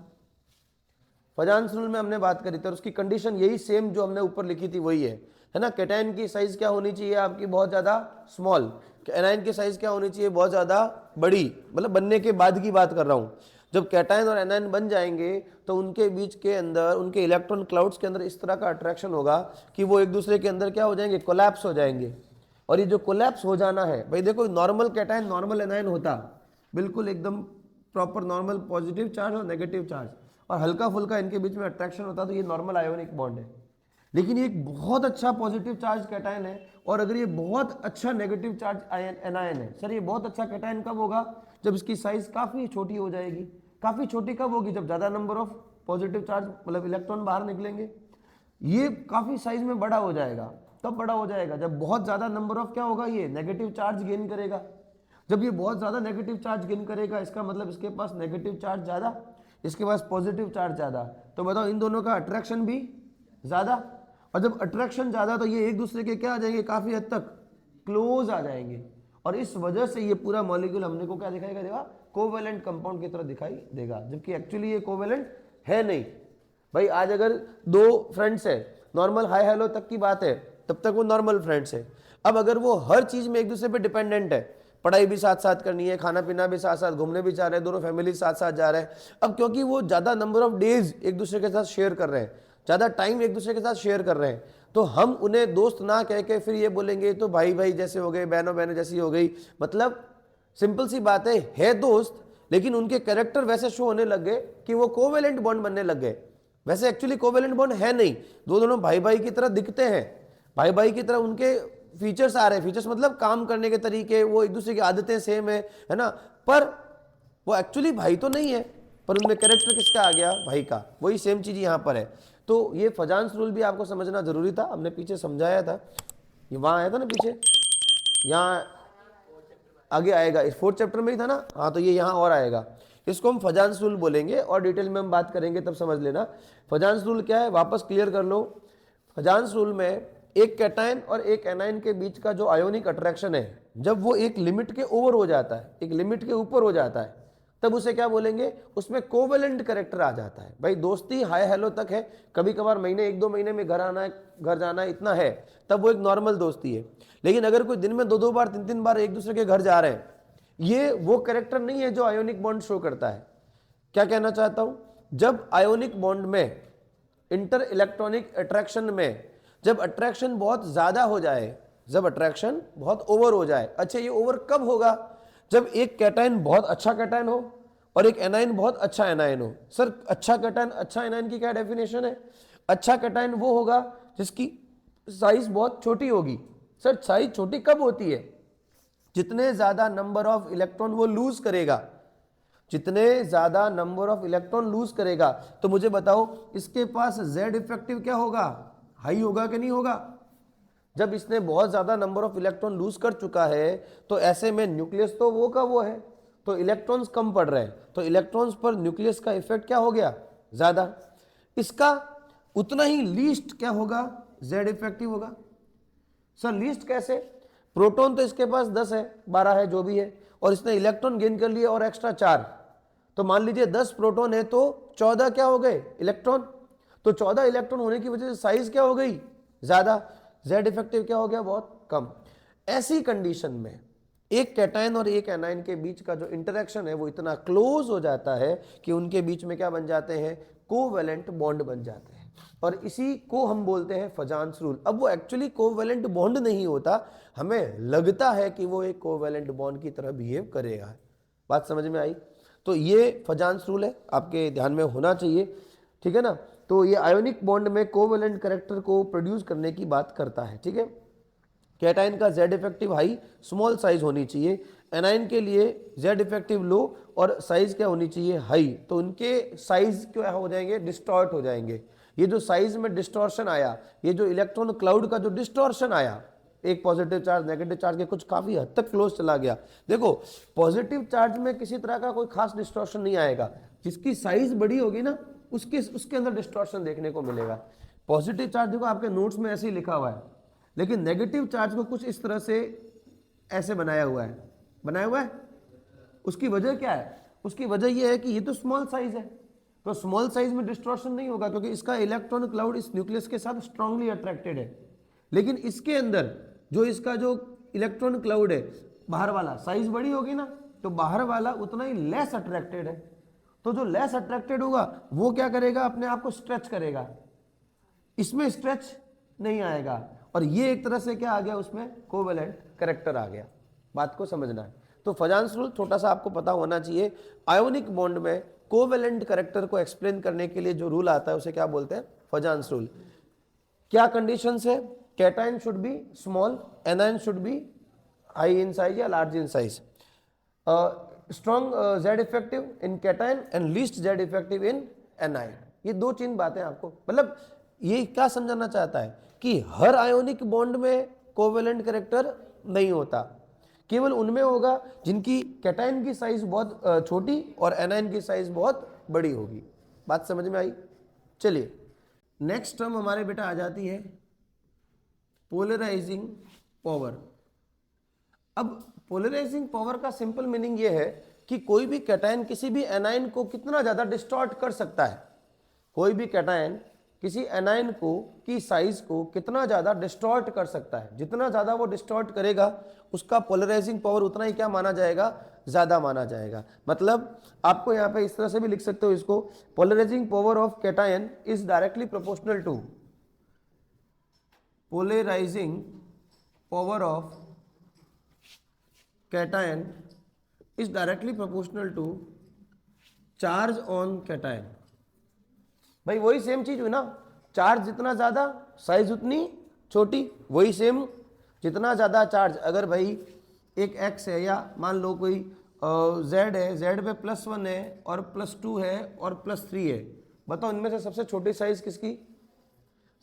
फजान्स रूल में हमने बात करी थी और उसकी कंडीशन यही सेम जो हमने ऊपर लिखी थी वही है ना। कैटायन की साइज क्या होनी चाहिए आपकी, बहुत ज्यादा स्मॉल। एनायन की साइज क्या होनी चाहिए, बहुत ज्यादा बड़ी। मतलब बनने के बाद की बात कर रहा हूं। जब कैटायन और एनायन बन जाएंगे तो उनके बीच के अंदर, उनके इलेक्ट्रॉन क्लाउड्स के अंदर इस तरह का अट्रैक्शन होगा कि वो एक दूसरे के अंदर क्या हो जाएंगे, कोलैप्स हो जाएंगे। और ये जो कोलैप्स हो जाना है भाई, देखो नॉर्मल कैटायन नॉर्मल एनायन होता, बिल्कुल एकदम प्रॉपर नॉर्मल पॉजिटिव चार्ज और नेगेटिव चार्ज, और हल्का फुल्का इनके बीच में अट्रैक्शन होता, तो ये नॉर्मल आयोनिक बॉन्ड है। लेकिन ये एक बहुत अच्छा पॉजिटिव चार्ज कैटायन है, और अगर ये बहुत अच्छा नेगेटिव चार्ज एनायन है। सर ये बहुत अच्छा कैटायन कब होगा, जब इसकी साइज काफी छोटी हो जाएगी। काफी छोटी कब होगी, जब ज्यादा नंबर ऑफ पॉजिटिव चार्ज मतलब इलेक्ट्रॉन बाहर निकलेंगे। ये काफी साइज में बड़ा हो जाएगा, तब बड़ा हो जाएगा जब बहुत ज्यादा नंबर ऑफ क्या होगा, ये नेगेटिव चार्ज गेन करेगा। जब ये बहुत ज्यादा नेगेटिव चार्ज गेन करेगा, इसका मतलब इसके पास नेगेटिव चार्ज ज्यादा, इसके पास पॉजिटिव चार्ज ज्यादा। तो बताओ इन दोनों का अट्रैक्शन भी ज्यादा, और जब अट्रैक्शन ज्यादा तो ये एक दूसरे के क्या आ जाएंगे, काफी हद तक क्लोज आ जाएंगे। और इस वजह से ये पूरा मॉलिक्यूल हमने को क्या दिखाई देगा, कोवेलेंट कंपाउंड की तरह दिखाई देगा, जबकि एक्चुअली ये कोवेलेंट है नहीं। भाई आज अगर दो फ्रेंड्स है, नॉर्मल हाई हेलो तक की बात है, तब तक वो नॉर्मल फ्रेंड्स है। अब अगर वो हर चीज में एक दूसरे पे डिपेंडेंट है, पढ़ाई भी साथ साथ करनी है, खाना पीना भी साथ साथ, घूमने भी जा रहे हैं, दोनों फैमिली साथ साथ जा रहे हैं। अब क्योंकि वो ज्यादा नंबर ऑफ डेज एक दूसरे के साथ शेयर कर रहे हैं, ज्यादा टाइम एक दूसरे के साथ शेयर कर रहे हैं, तो हम उन्हें दोस्त ना कह के फिर ये बोलेंगे तो भाई भाई जैसे हो गए, बहनों बहनों जैसी हो गई। मतलब सिंपल सी बात है दोस्त, लेकिन उनके कैरेक्टर वैसे शो होने लग गए कि वो कोवेलेंट बॉन्ड बनने लग गए। वैसे एक्चुअली कोवेलेंट बॉन्ड है नहीं, दोनों भाई भाई की तरह दिखते हैं, भाई भाई की तरह उनके फीचर्स आ रहे हैं। फीचर्स मतलब काम करने के तरीके, वो एक दूसरे की आदतें सेम है ना, पर वो एक्चुअली भाई तो नहीं है। पर उनमें कैरेक्टर किसका आ गया, भाई का। वही सेम चीज यहाँ पर है। तो ये फजान्स रूल भी आपको समझना जरूरी था, हमने पीछे समझाया था, ये वहां आया था ना पीछे, यहाँ आगे आएगा, इस 4th चैप्टर में ही था ना, हाँ, तो ये यहाँ और आएगा। इसको हम फजान्स रूल बोलेंगे और डिटेल में हम बात करेंगे, तब समझ लेना। फजान्स रूल क्या है, वापस क्लियर कर लो। फजान्स रूल में एक कैटायन और एक एनायन के बीच का जो आयोनिक अट्रैक्शन है, जब वो एक लिमिट के ओवर हो जाता है, एक लिमिट के ऊपर हो जाता है, तब उसे क्या बोलेंगे, उसमें कोवेलेंट कैरेक्टर आ जाता है। भाई दोस्ती हाय हेलो तक है, कभी कभार महीने 1-2 महीने में घर आना है, घर जाना है, इतना है, तब वो एक नॉर्मल दोस्ती है। लेकिन अगर कोई दिन में 2-2 बार 3-3 बार एक दूसरे के घर जा रहे हैं, ये वो कैरेक्टर नहीं है जो आयोनिक बॉन्ड शो करता है। क्या कहना चाहता हूं, जब आयोनिक बॉन्ड में, इंटर इलेक्ट्रॉनिक अट्रैक्शन में, जब अट्रैक्शन बहुत ज्यादा हो जाए, जब अट्रैक्शन बहुत ओवर हो जाए। अच्छा, ये ओवर कब होगा, जब एक कैटायन बहुत अच्छा कैटायन हो और एक एनायन बहुत अच्छा एनायन हो। सर अच्छा कैटायन अच्छा एनायन की क्या डेफिनेशन है, अच्छा कैटायन वो होगा जिसकी साइज बहुत छोटी होगी। सर साइज छोटी कब होती है, जितने ज्यादा नंबर ऑफ इलेक्ट्रॉन वो लूज करेगा, जितने ज्यादा नंबर ऑफ इलेक्ट्रॉन लूज करेगा। तो मुझे बताओ इसके पास जेड इफेक्टिव क्या होगा, हाई होगा कि नहीं होगा। जब इसने बहुत ज्यादा नंबर ऑफ इलेक्ट्रॉन लूज कर चुका है, तो ऐसे में न्यूक्लियस तो वो का वो है, तो इलेक्ट्रॉन्स कम पड़ रहे हैं, तो इलेक्ट्रॉन्स पर न्यूक्लियस का इफेक्ट क्या हो गया, ज्यादा। इसका उतना ही लीस्ट क्या होगा, जेड इफेक्टिव होगा। सर लीस्ट कैसे, प्रोटॉन तो इसके पास 10 है, 12 है, जो भी है, और इसने इलेक्ट्रॉन गेन कर लिए और एक्स्ट्रा 4, तो मान लीजिए 10 प्रोटॉन है तो 14 क्या हो गए इलेक्ट्रॉन, तो 14 इलेक्ट्रॉन होने की वजह से साइज क्या हो गई, ज्यादा, जेड इफेक्टिव क्या हो गया, बहुत कम। ऐसी कंडीशन में एक कैटायन और एक एनायन के बीच का जो इंटरेक्शन है वो इतना क्लोज हो जाता है कि उनके बीच में क्या बन जाते हैं, कोवेलेंट बॉन्ड बन जाते हैं, और इसी को हम बोलते हैं फजान्स रूल। अब वो एक्चुअली कोवेलेंट बॉन्ड नहीं होता, हमें लगता है कि वो एक कोवेलेंट बॉन्ड की तरह बिहेव करेगा। बात समझ में आई। तो ये फजान्स रूल है, आपके ध्यान में होना चाहिए, ठीक है ना। तो ये आयोनिक बॉन्ड में कोवेलेंट कैरेक्टर को प्रोड्यूस करने की बात करता है, ठीक है। कैटायन का Z effective high, small size होनी चाहिए, एनायन के लिए जेड इफेक्टिव लो और साइज क्या होनी चाहिए, हाई, तो उनके साइज क्या हो जाएंगे, डिस्टॉर्ट हो जाएंगे। ये जो साइज में डिस्टॉर्शन आया, ये जो इलेक्ट्रॉन क्लाउड का जो डिस्टॉर्शन आया, एक पॉजिटिव चार्ज नेगेटिव चार्ज के कुछ काफी हद तक क्लोज चला गया। देखो पॉजिटिव चार्ज में किसी तरह का कोई खास डिस्टॉर्शन नहीं आएगा, जिसकी साइज बड़ी होगी ना उसके अंदर डिस्टॉर्शन देखने को मिलेगा। पॉजिटिव चार्ज देखो आपके नोट्स में ऐसे ही लिखा हुआ है, लेकिन नेगेटिव चार्ज को कुछ इस तरह से ऐसे बनाया हुआ है। उसकी वजह क्या है, उसकी वजह यह है कि ये तो स्मॉल साइज है, तो स्मॉल साइज में डिस्टॉर्शन नहीं होगा क्योंकि इसका इलेक्ट्रॉन क्लाउड इस न्यूक्लियस के साथ स्ट्रांगली अट्रैक्टेड है। लेकिन इसके अंदर जो इसका जो इलेक्ट्रॉन क्लाउड है बाहर वाला, साइज बड़ी होगी ना, तो बाहर वाला उतना ही लेस अट्रैक्टेड है। तो जो लेस अट्रैक्टेड होगा वो क्या करेगा, अपने आप को स्ट्रेच करेगा, इसमें स्ट्रेच नहीं आएगा, और ये एक तरह से क्या आ गया, उसमें कोवेलेंट कैरेक्टर आ गया। बात को समझना है। तो फजान्स रूल छोटा सा आपको पता होना चाहिए। आयोनिक बॉन्ड में कोवेलेंट कैरेक्टर को एक्सप्लेन करने के लिए जो रूल आता है उसे क्या बोलते हैं, फजान्स रूल। क्या कंडीशंस है, cation should be small, anion should be high in size या large in size, strong Z effective in cation and least Z effective in anion. ये 2-3 बातें आपको, मतलब ये क्या समझाना चाहता है कि हर आयोनिक बॉन्ड में कोवेलेंट कैरेक्टर नहीं होता, केवल उनमें होगा जिनकी कैटायन की साइज बहुत छोटी और एनायन की साइज बहुत बड़ी होगी। बात समझ में आई। चलिए नेक्स्ट टर्म हमारे बेटा आ जाती है पोलराइजिंग पावर। अब पोलराइजिंग पावर का सिंपल मीनिंग ये है कि कोई भी कैटायन किसी भी एनायन को कितना ज्यादा डिस्टॉर्ट कर सकता है, कोई भी कैटायन किसी एनायन को की साइज को कितना ज्यादा डिस्टॉर्ट कर सकता है। जितना ज्यादा वो डिस्टॉर्ट करेगा उसका पोलराइजिंग पावर उतना ही क्या माना जाएगा, ज्यादा माना जाएगा। मतलब आपको यहाँ पे इस तरह से भी लिख सकते हो इसको, polarizing power of cation is directly proportional to polarizing power of cation is directly proportional to charge on cation. भाई वही सेम चीज हुई ना, चार्ज जितना ज्यादा साइज उतनी छोटी, वही सेम जितना ज्यादा चार्ज, अगर भाई एक एक्स है या मान लो कोई Z है, Z पे +1 है और +2 है और +3 है। बताओ इनमें से सबसे छोटी साइज किसकी?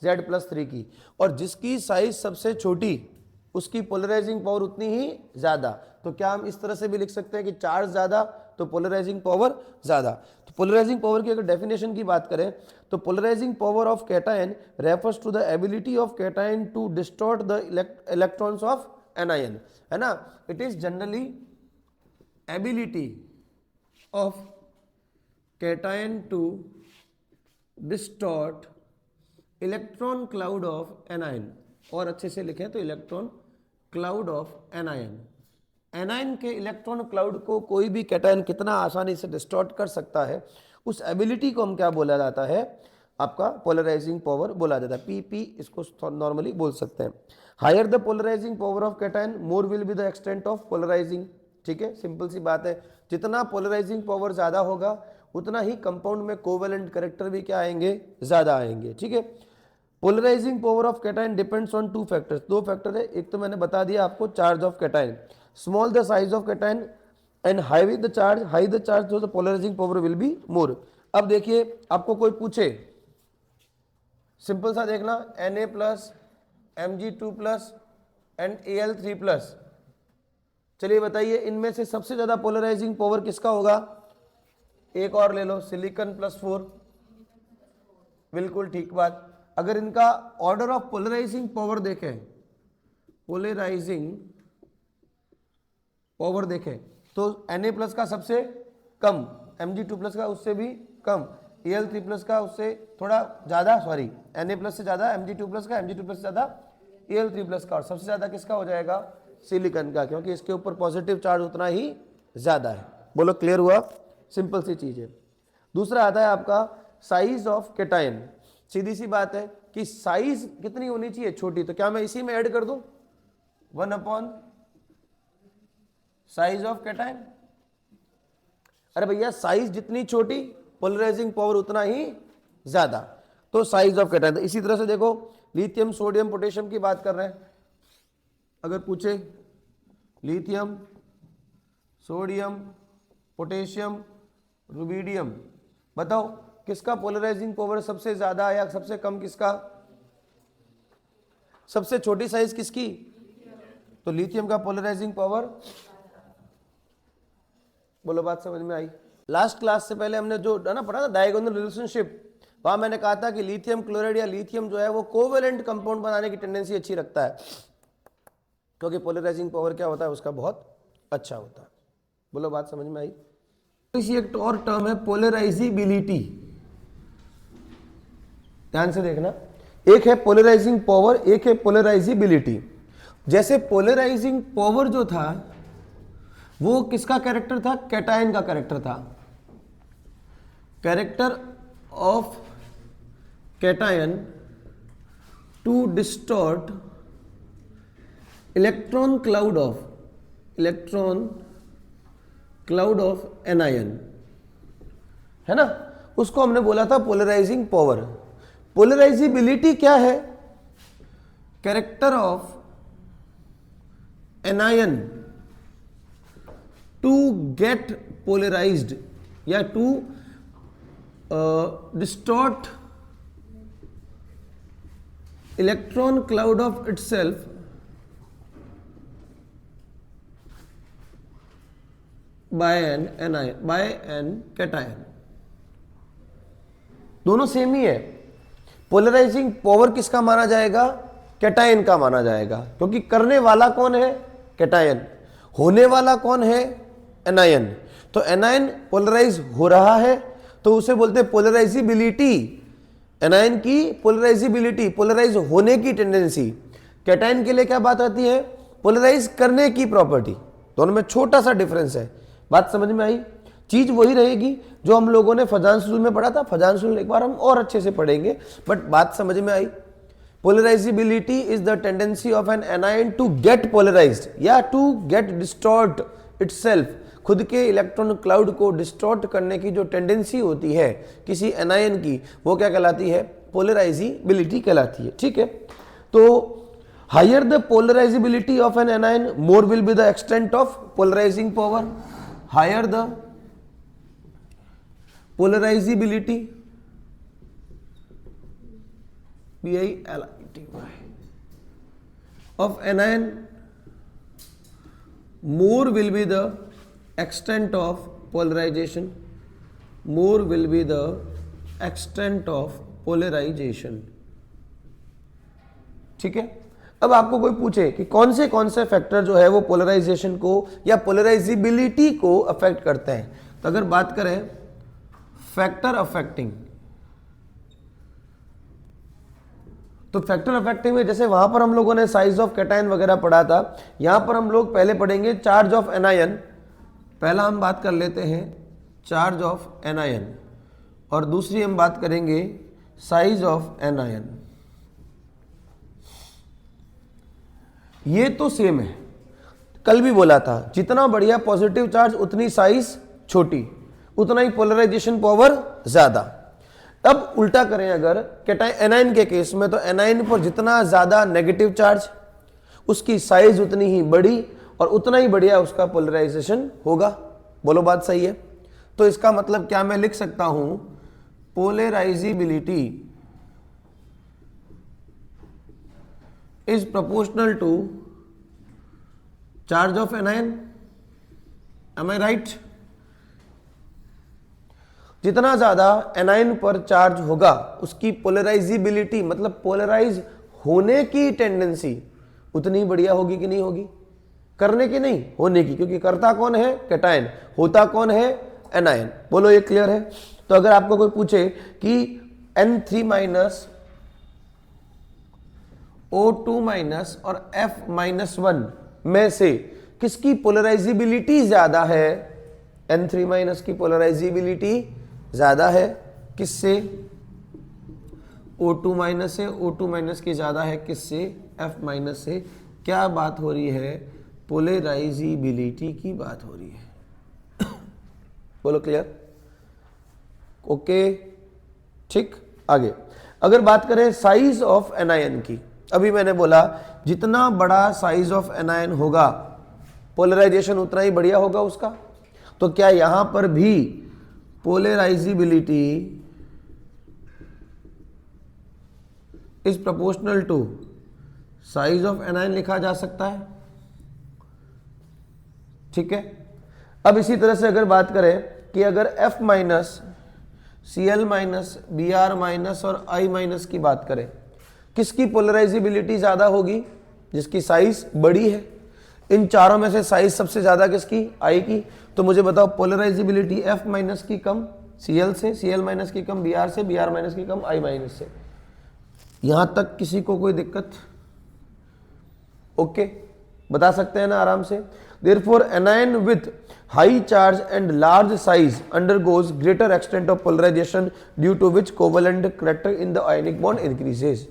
Z+3 की। और जिसकी साइज सबसे छोटी उसकी पोलराइजिंग पावर उतनी ही ज्यादा। तो क्या हम इस तरह से भी लिख सकते हैं कि चार्ज ज्यादा तो पोलराइजिंग पावर ज्यादा। तो पोलराइजिंग पावर की अगर डेफिनेशन की बात करें तो polarizing power of cation refers to the ability of cation to distort the electrons of anion, है ना। It is generally ability of cation to distort electron cloud of anion, और अच्छे से लिखें तो electron cloud of anion. Anion के electron cloud को कोई भी कैटायन कितना आसानी से डिस्टॉर्ट कर सकता है, उस एबिलिटी को हम क्या बोला जाता है? आपका पोलराइजिंग पावर बोला जाता है। पीपी इसको नॉर्मली बोल सकते हैं। Higher the polarising power of cation more will be the extent of polarizing. ठीक है, सिंपल सी बात है, जितना पोलराइजिंग पावर ज्यादा होगा उतना ही कंपाउंड में कोवेलेंट कैरेक्टर भी क्या आएंगे? ज्यादा आएंगे। ठीक है, polarising power of cation depends on 2 factors. 2 factor है, एक तो मैंने बता दिया आपको charge of cation, small the size of cation and high the charge तो the polarising power will be more. अब देखिए आपको कोई पूछे, सिंपल सा देखना, Na+ Mg2+ एंड Al3+, चलिए बताइए इनमें से सबसे ज्यादा पोलराइजिंग पावर किसका होगा? एक और ले लो, सिलिकॉन +4, बिल्कुल ठीक बात। अगर इनका ऑर्डर ऑफ पोलराइजिंग पावर देखें, पोलराइजिंग पावर देखें तो Na+ का सबसे कम, Mg2+ का उससे भी कम, Al3+ का उससे थोड़ा ज्यादा, सॉरी Na+ से ज्यादा Mg2+ का, Mg2+ से ज्यादा Al3+ का, और सबसे ज्यादा किसका हो जाएगा? सिलिकॉन का, क्योंकि इसके ऊपर पॉजिटिव चार्ज उतना ही ज्यादा है। बोलो क्लियर हुआ? सिंपल सी चीज है। दूसरा आता है आपका साइज ऑफ कैटायन। सीधी सी बात है कि साइज कितनी होनी चाहिए? छोटी। तो क्या मैं इसी में ऐड कर दूं 1/, साइज ऑफ कैटायन? अरे भैया साइज जितनी छोटी पोलराइजिंग पावर उतना ही ज्यादा, तो साइज ऑफ कैटायन। तो इसी तरह से देखो, लिथियम सोडियम पोटेशियम की बात कर रहे हैं, अगर पूछे लिथियम सोडियम पोटेशियम रुबिडियम, बताओ किसका पोलराइजिंग पावर सबसे ज्यादा या सबसे कम किसका? सबसे छोटी साइज किसकी? तो लिथियम का पोलराइजिंग पावर। बोलो बात समझ में आई? लास्ट क्लास से पहले हमने जो ना पढ़ा था डायगोनल रिलेशनशिप, वहां मैंने कहा था कि लिथियम क्लोराइड या लिथियम जो है वो कोवेलेंट कंपाउंड बनाने की टेंडेंसी अच्छी रखता है, क्योंकि पोलराइजिंग पावर क्या होता है उसका? बहुत अच्छा होता है। बोलो बात समझ में आई? इसी एक और टर्म है पोलराइजिबिलिटी, ध्यान से देखना, एक है पोलराइजिंग पावर, एक है पोलराइजिबिलिटी। जैसे पोलराइजिंग पावर जो था वो किसका कैरेक्टर था? कैटायन का कैरेक्टर था। Character of cation to distort electron cloud of anion, है ना, उसको हमने बोला था पोलराइजिंग पावर। पोलराइजिबिलिटी क्या है? Character of anion to get polarised या to distort electron cloud of itself by an cation. दोनों सेम ही है। पोलराइजिंग पावर किसका माना जाएगा? कैटायन का माना जाएगा, क्योंकि करने वाला कौन है? कैटायन। होने वाला कौन है? एनायन। तो एनायन पोलराइज हो रहा है तो उसे बोलते हैं पोलराइजिबिलिटी। एनायन की पोलराइजिबिलिटी, पोलराइज होने की टेंडेंसी। कैटायन के लिए क्या बात आती है? पोलराइज करने की प्रॉपर्टी। दोनों में छोटा सा डिफरेंस है। बात समझ में आई? चीज वही रहेगी जो हम लोगों ने फजांस रूल में पढ़ा था। फजांस रूल एक बार हम और अच्छे से पढ़ेंगे, बट बात समझ में आई? Polarisability is the tendency of an anion to get polarised या टू गेट डिस्टॉर्ट इटसेल्फ। खुद के इलेक्ट्रॉन क्लाउड को डिस्टॉर्ट करने की जो टेंडेंसी होती है किसी एनायन की, वो क्या कहलाती है? पोलराइजिबिलिटी कहलाती है। ठीक है, तो higher the polarizability of an anion more will be the extent of polarizing power. Higher the polarizability PILITY of anion, more will be the extent of polarization. More will be the extent of polarization. ठीक है। अब आपको कोई पूछे कि कौन से factor जो है वो पोलराइजेशन को या पोलराइजिबिलिटी को अफेक्ट करते हैं, तो अगर बात करें फैक्टर अफेक्टिंग, तो फैक्टर अफेक्टिंग में जैसे वहां पर हम लोगों ने साइज ऑफ कैटायन वगैरह पढ़ा था, यहां पर हम लोग पहले पढ़ेंगे चार्ज ऑफ एनायन। पहला हम बात कर लेते हैं चार्ज ऑफ एनायन और दूसरी हम बात करेंगे साइज ऑफ एनायन। ये तो सेम है, कल भी बोला था जितना बढ़िया पॉजिटिव चार्ज उतनी साइज छोटी, उतना ही पोलराइजेशन पावर ज्यादा। अब उल्टा करें, अगर एनायन के केस में, तो एनायन पर जितना ज्यादा नेगेटिव चार्ज उसकी साइज उतनी ही बड़ी और उतना ही बढ़िया उसका पोलराइजेशन होगा। बोलो बात सही है? तो इसका मतलब क्या मैं लिख सकता हूं, polarizability is proportional to charge of anion. Am I right? जितना ज्यादा एनायन पर चार्ज होगा उसकी पोलराइजिबिलिटी मतलब पोलराइज होने की टेंडेंसी उतनी बढ़िया होगी कि नहीं होगी? करने की नहीं, होने की, क्योंकि करता कौन है? कैटायन। होता कौन है? एनायन। बोलो ये क्लियर है? तो अगर आपको कोई पूछे कि N3 माइनस O2 माइनस और F माइनस 1 में से किसकी पोलराइजिबिलिटी ज्यादा है? N3 माइनस की पोलराइजिबिलिटी ज्यादा है किससे? O2 माइनस से। O2 माइनस की ज्यादा है किससे? F माइनस से। क्या बात हो रही है? पोलराइजिबिलिटी की बात हो रही है। बोलो क्लियर? ओके, ठीक। आगे अगर बात करें साइज ऑफ एनायन की, अभी मैंने बोला जितना बड़ा साइज ऑफ एनायन होगा पोलराइजेशन उतना ही बढ़िया होगा उसका। तो क्या यहां पर भी polarizability is proportional to size of anion लिखा जा सकता है? ठीक है। अब इसी तरह से अगर बात करें कि अगर F minus, Cl minus, Br minus और I माइनस की बात करें, किसकी पोलराइजिबिलिटी ज्यादा होगी? जिसकी साइज बड़ी है। इन चारों में से साइज सबसे ज्यादा किसकी? I की। तो मुझे बताओ पोलराइजिबिलिटी F माइनस की कम Cl से, Cl माइनस की कम Br से, Br माइनस की कम I माइनस से। यहां तक किसी को कोई दिक्कत? ओके, बता सकते हैं ना आराम से। Therefore, anion with high charge and large size undergoes greater extent of polarization due to which covalent character in the ionic bond increases.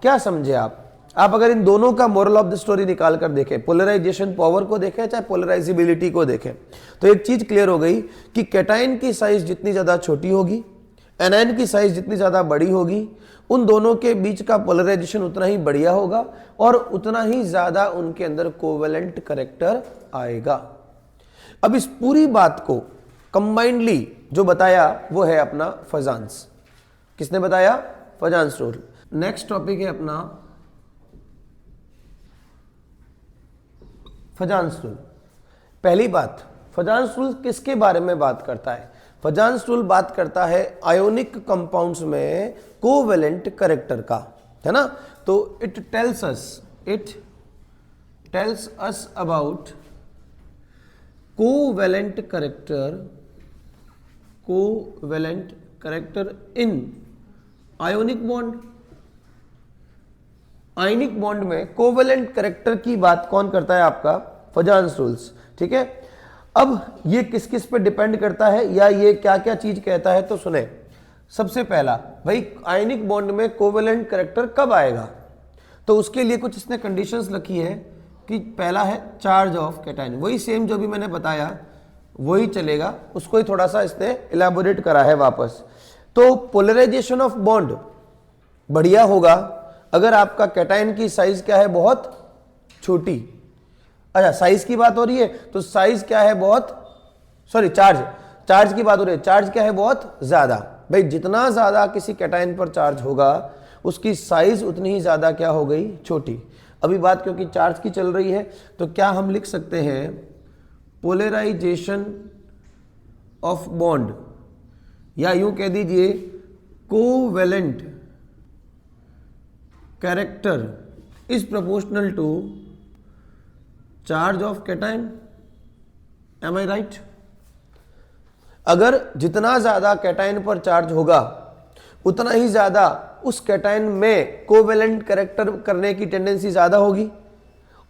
क्या समझे आप? आप अगर इन दोनों का मोरल ऑफ द स्टोरी निकाल कर देखें, पोलराइजेशन पावर को देखें चाहे पोलराइजिबिलिटी को देखें, तो एक चीज क्लियर हो गई कि कैटायन की साइज जितनी ज्यादा छोटी होगी, एनायन की साइज जितनी ज्यादा बड़ी होगी, उन दोनों के बीच का पोलराइजेशन उतना ही बढ़िया होगा और उतना ही ज्यादा उनके अंदर कोवेलेंट कैरेक्टर आएगा। अब इस पूरी बात को कंबाइंडली जो बताया वो है अपना फजान्स। किसने बताया? फजान्स रूल। नेक्स्ट टॉपिक है अपना फजान्स रूल। पहली बात, फजान्स रूल किसके बारे में बात करता है? फजान्स रूल बात करता है आयोनिक कंपाउंड्स में कोवेलेंट कैरेक्टर का, है ना। तो it tells us about covalent character in ionic bond. Ionic bond में कोवेलेंट कैरेक्टर की बात कौन करता है? आपका फजान्स रूल्स। ठीक है। अब ये किस किस पे डिपेंड करता है या ये क्या क्या चीज कहता है, तो सुने। सबसे पहला भाई, आयनिक बॉन्ड में कोवेलेंट कैरेक्टर कब आएगा? तो उसके लिए कुछ इसने कंडीशंस रखी है कि पहला है चार्ज ऑफ कैटायन। वही सेम जो भी मैंने बताया वही चलेगा, उसको ही थोड़ा सा इसने इलेबोरेट करा है वापस। तो पोलराइजेशन ऑफ बॉन्ड बढ़िया होगा अगर आपका कैटायन की साइज क्या है? बहुत छोटी। अच्छा, साइज की बात हो रही है तो साइज क्या है? बहुत सॉरी चार्ज की बात हो रही है। चार्ज क्या है, बहुत ज्यादा। भाई जितना ज्यादा किसी कैटायन पर चार्ज होगा उसकी साइज उतनी ही ज्यादा क्या हो गई, छोटी। अभी बात क्योंकि चार्ज की चल रही है तो क्या हम लिख सकते हैं पोलराइजेशन ऑफ बॉन्ड, या यूं कह दीजिए covalent character is proportional to charge of cation. Am I right? अगर जितना ज्यादा कैटायन पर चार्ज होगा उतना ही ज्यादा उस कैटायन में कोवेलेंट कैरेक्टर करने की टेंडेंसी ज्यादा होगी,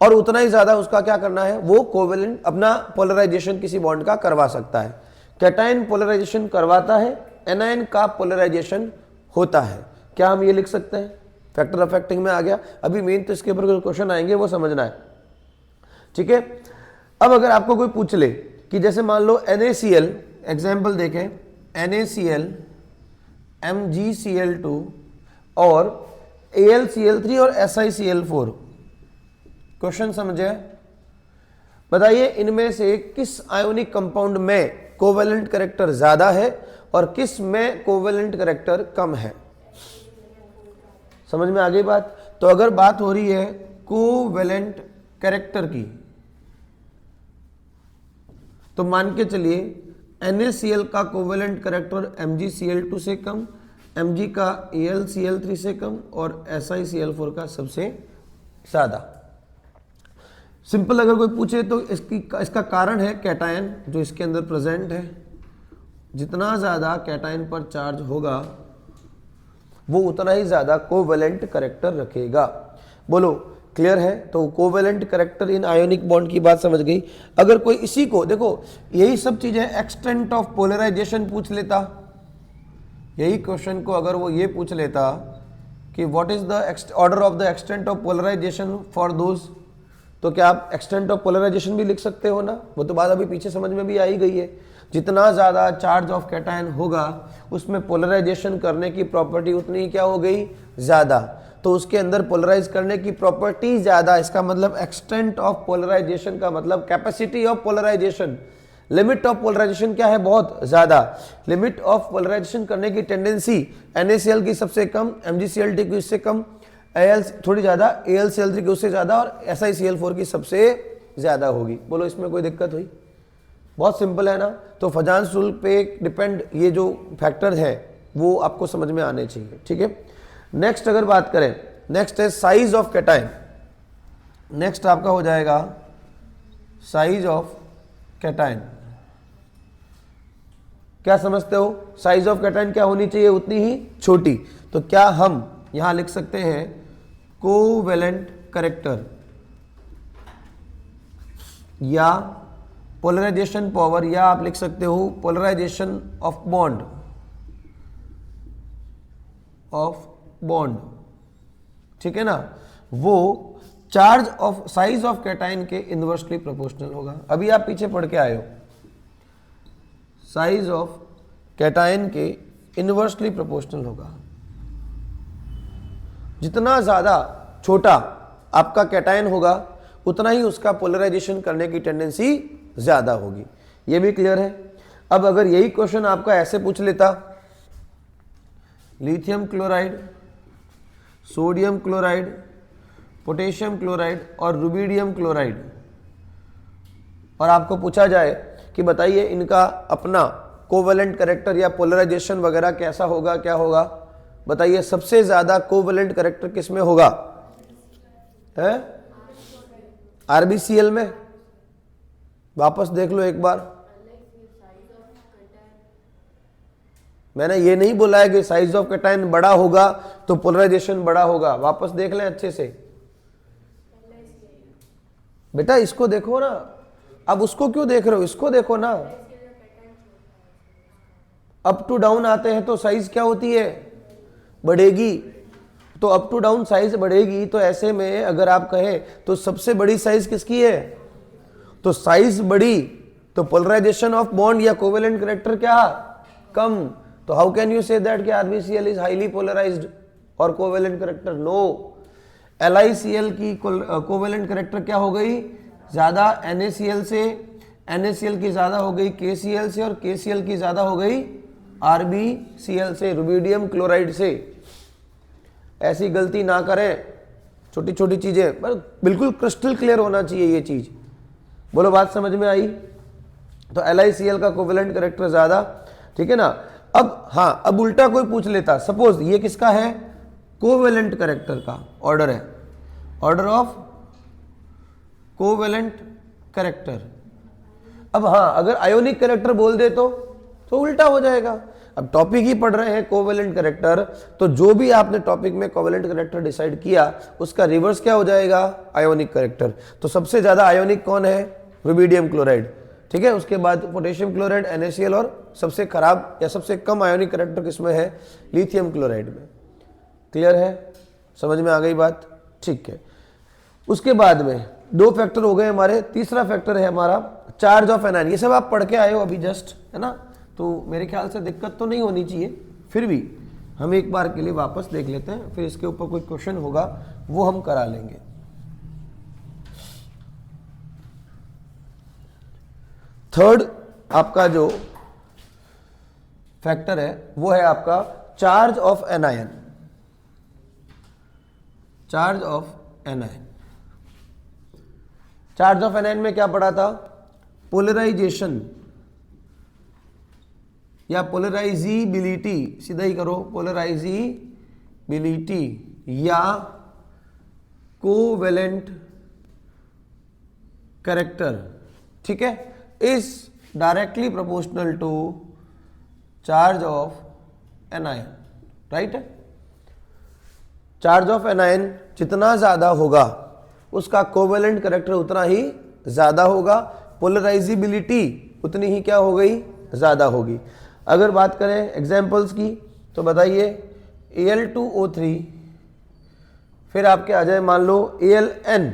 और उतना ही ज्यादा उसका क्या करना है, वो कोवेलेंट अपना पोलराइजेशन किसी बॉन्ड का करवा सकता है। कैटायन पोलराइजेशन करवाता है, एनायन का पोलराइजेशन होता है। क्या हम ये लिख सकते हैं? फैक्टर अफेक्टिंग में आ गया। अभी मेन तो इसके ऊपर जो क्वेश्चन आएंगे वो समझना है, ठीक है। अब अगर आपको कोई पूछ ले कि जैसे मान लो NaCl, एग्जाम्पल देखें, NaCl MgCl2 और AlCl3 और SiCl4, क्वेश्चन समझे? बताइए इनमें से किस आयोनिक कंपाउंड में कोवेलेंट कैरेक्टर ज्यादा है और किस में कोवेलेंट कैरेक्टर कम है? समझ में आ गई बात? तो अगर बात हो रही है कोवेलेंट कैरेक्टर की तो मान के चलिए NaCl का कोवेलेंट कैरेक्टर MgCl2 से कम, Mg का AlCl3 से कम और SiCl4 का सबसे ज्यादा। सिंपल अगर कोई पूछे तो इसका कारण है कैटायन जो इसके अंदर प्रेजेंट है। जितना ज्यादा कैटायन पर चार्ज होगा वो उतना ही ज्यादा कोवेलेंट कैरेक्टर रखेगा। बोलो क्लियर है? तो covalent character in ionic bond की बात समझ गई। अगर कोई इसी को देखो, यही सब चीजें एक्सटेंट ऑफ पोलराइजेशन पूछ लेता, यही क्वेश्चन को अगर वो ये पूछ लेता कि what is the order of the extent of polarization for those, तो क्या आप एक्सटेंट ऑफ पोलराइजेशन भी लिख सकते हो ना? वो तो बात अभी पीछे समझ में भी आई गई है। जितना ज्यादा चार्ज ऑफ कैटायन होगा उसमें पोलराइजेशन करने की प्रॉपर्टी उतनी ही क्या हो गई, ज्यादा। तो उसके अंदर पोलराइज करने की प्रॉपर्टी ज्यादा, इसका मतलब एक्सटेंट ऑफ पोलराइजेशन का मतलब capacity of polarization. Limit of polarization क्या है, बहुत ज्यादा। लिमिट ऑफ पोलराइजेशन करने की टेंडेंसी NaCl की सबसे कम, MgCl2 की उससे कम, Al थोड़ी ज्यादा, AlCl3 की उससे ज्यादा और SiCl4 की सबसे ज्यादा होगी। बोलो इसमें कोई दिक्कत हुई? बहुत सिंपल है ना। तो फजांस रूल पे डिपेंड ये जो फैक्टर है वो आपको समझ में आने चाहिए, ठीक है। नेक्स्ट अगर बात करें, नेक्स्ट है साइज ऑफ कैटायन। नेक्स्ट आपका हो जाएगा साइज ऑफ कैटायन। क्या समझते हो? साइज ऑफ कैटायन क्या होनी चाहिए, उतनी ही छोटी। तो क्या हम यहां लिख सकते हैं कोवेलेंट कैरेक्टर या पोलराइजेशन पावर, या आप लिख सकते हो पोलराइजेशन ऑफ बॉन्ड, ठीक है ना, वो charge of size of cation के इनवर्सली प्रोपोर्शनल होगा। अभी आप पीछे पढ़ के आए हो, साइज ऑफ कैटायन के इनवर्सली प्रोपोर्शनल होगा। जितना ज्यादा छोटा आपका कैटायन होगा उतना ही उसका पोलराइजेशन करने की टेंडेंसी ज्यादा होगी। ये भी क्लियर है? अब अगर यही क्वेश्चन आपका ऐसे पूछ लेता, lithium chloride, sodium chloride, potassium chloride और रुबिडियम क्लोराइड, और आपको पूछा जाए कि बताइए इनका अपना कोवेलेंट कैरेक्टर या पोलराइजेशन वगैरह कैसा होगा, क्या होगा, बताइए सबसे ज्यादा कोवेलेंट कैरेक्टर किस में होगा? है RBCl में। वापस देख लो एक बार, मैंने ये नहीं बोला है कि साइज ऑफ कैटायन बड़ा होगा तो पोलराइजेशन बड़ा होगा। वापस देख लें अच्छे से बेटा, इसको देखो ना। अब उसको क्यों देख रहे हो, इसको देखो ना। अप टू डाउन आते हैं तो साइज क्या होती है, बढ़ेगी। तो अप टू डाउन साइज बढ़ेगी, तो ऐसे में अगर आप कहें तो सबसे बड़ी साइज किसकी है? तो साइज बड़ी तो पोलराइजेशन ऑफ बॉन्ड या कोवेलेंट कैरेक्टर क्या, कम। तो how can you say that कि RBCl इज हाईली पोलराइज्ड और कोवेलेंट कैरेक्टर? नो। LiCl की कोवेलेंट कैरेक्टर क्या हो गई, ज्यादा NaCl से। NaCl की ज़्यादा हो गई KCl से और KCl की ज़्यादा हो गई RbCl से, रुबिडियम क्लोराइड से। ऐसी गलती ना करें, छोटी छोटी चीज़ें, पर बिल्कुल क्रिस्टल क्लियर होना चाहिए ये चीज़। बोलो बात समझ में आई? तो LiCl का कोवेलेंट कैरेक्टर ज़्यादा, ठीक है ना। अब हाँ, अब उल्टा कोई पूछ लेता, सपोज ये किसका है, कोवेलेंट कैरेक्टर का ऑर्डर है, ऑर्डर ऑफ कोवेलेंट कैरेक्टर। अब हाँ, अगर आयोनिक कैरेक्टर बोल दे तो उल्टा हो जाएगा। अब टॉपिक ही पढ़ रहे हैं कोवेलेंट कैरेक्टर, तो जो भी आपने टॉपिक में कोवेलेंट कैरेक्टर डिसाइड किया उसका रिवर्स क्या हो जाएगा, आयोनिक कैरेक्टर। तो सबसे ज्यादा आयोनिक कौन है, रुबिडियम क्लोराइड, ठीक है। उसके बाद पोटेशियम क्लोराइड, NaCl, और सबसे खराब या सबसे कम आयोनिक कैरेक्टर किसमें है, लिथियम क्लोराइड में। क्लियर है, समझ में आ गई बात? ठीक है। उसके बाद में दो फैक्टर हो गए हमारे, तीसरा फैक्टर है हमारा चार्ज ऑफ एनायन। ये सब आप पढ़ के आए हो अभी जस्ट, है ना, तो मेरे ख्याल से दिक्कत तो नहीं होनी चाहिए। फिर भी हम एक बार के लिए वापस देख लेते हैं, फिर इसके ऊपर कोई क्वेश्चन होगा वो हम करा लेंगे। थर्ड आपका जो फैक्टर है वो है आपका charge of anion. Charge of anion, charge of anion में क्या पढ़ा था, पोलराइजेशन या पोलराइजिबिलिटी, सीधा ही करो, पोलराइजिबिलिटी या कोवेलेंट कैरेक्टर, ठीक है, is directly proportional to charge of anion, right है। चार्ज ऑफ एनायन जितना ज्यादा होगा उसका कोवेलेंट कैरेक्टर उतना ही ज्यादा होगा, पोलराइजिबिलिटी उतनी ही क्या हो गई, ज्यादा होगी। अगर बात करें एग्जाम्पल्स की तो बताइए, Al2O3, फिर आपके आ जाए मान लो Aln,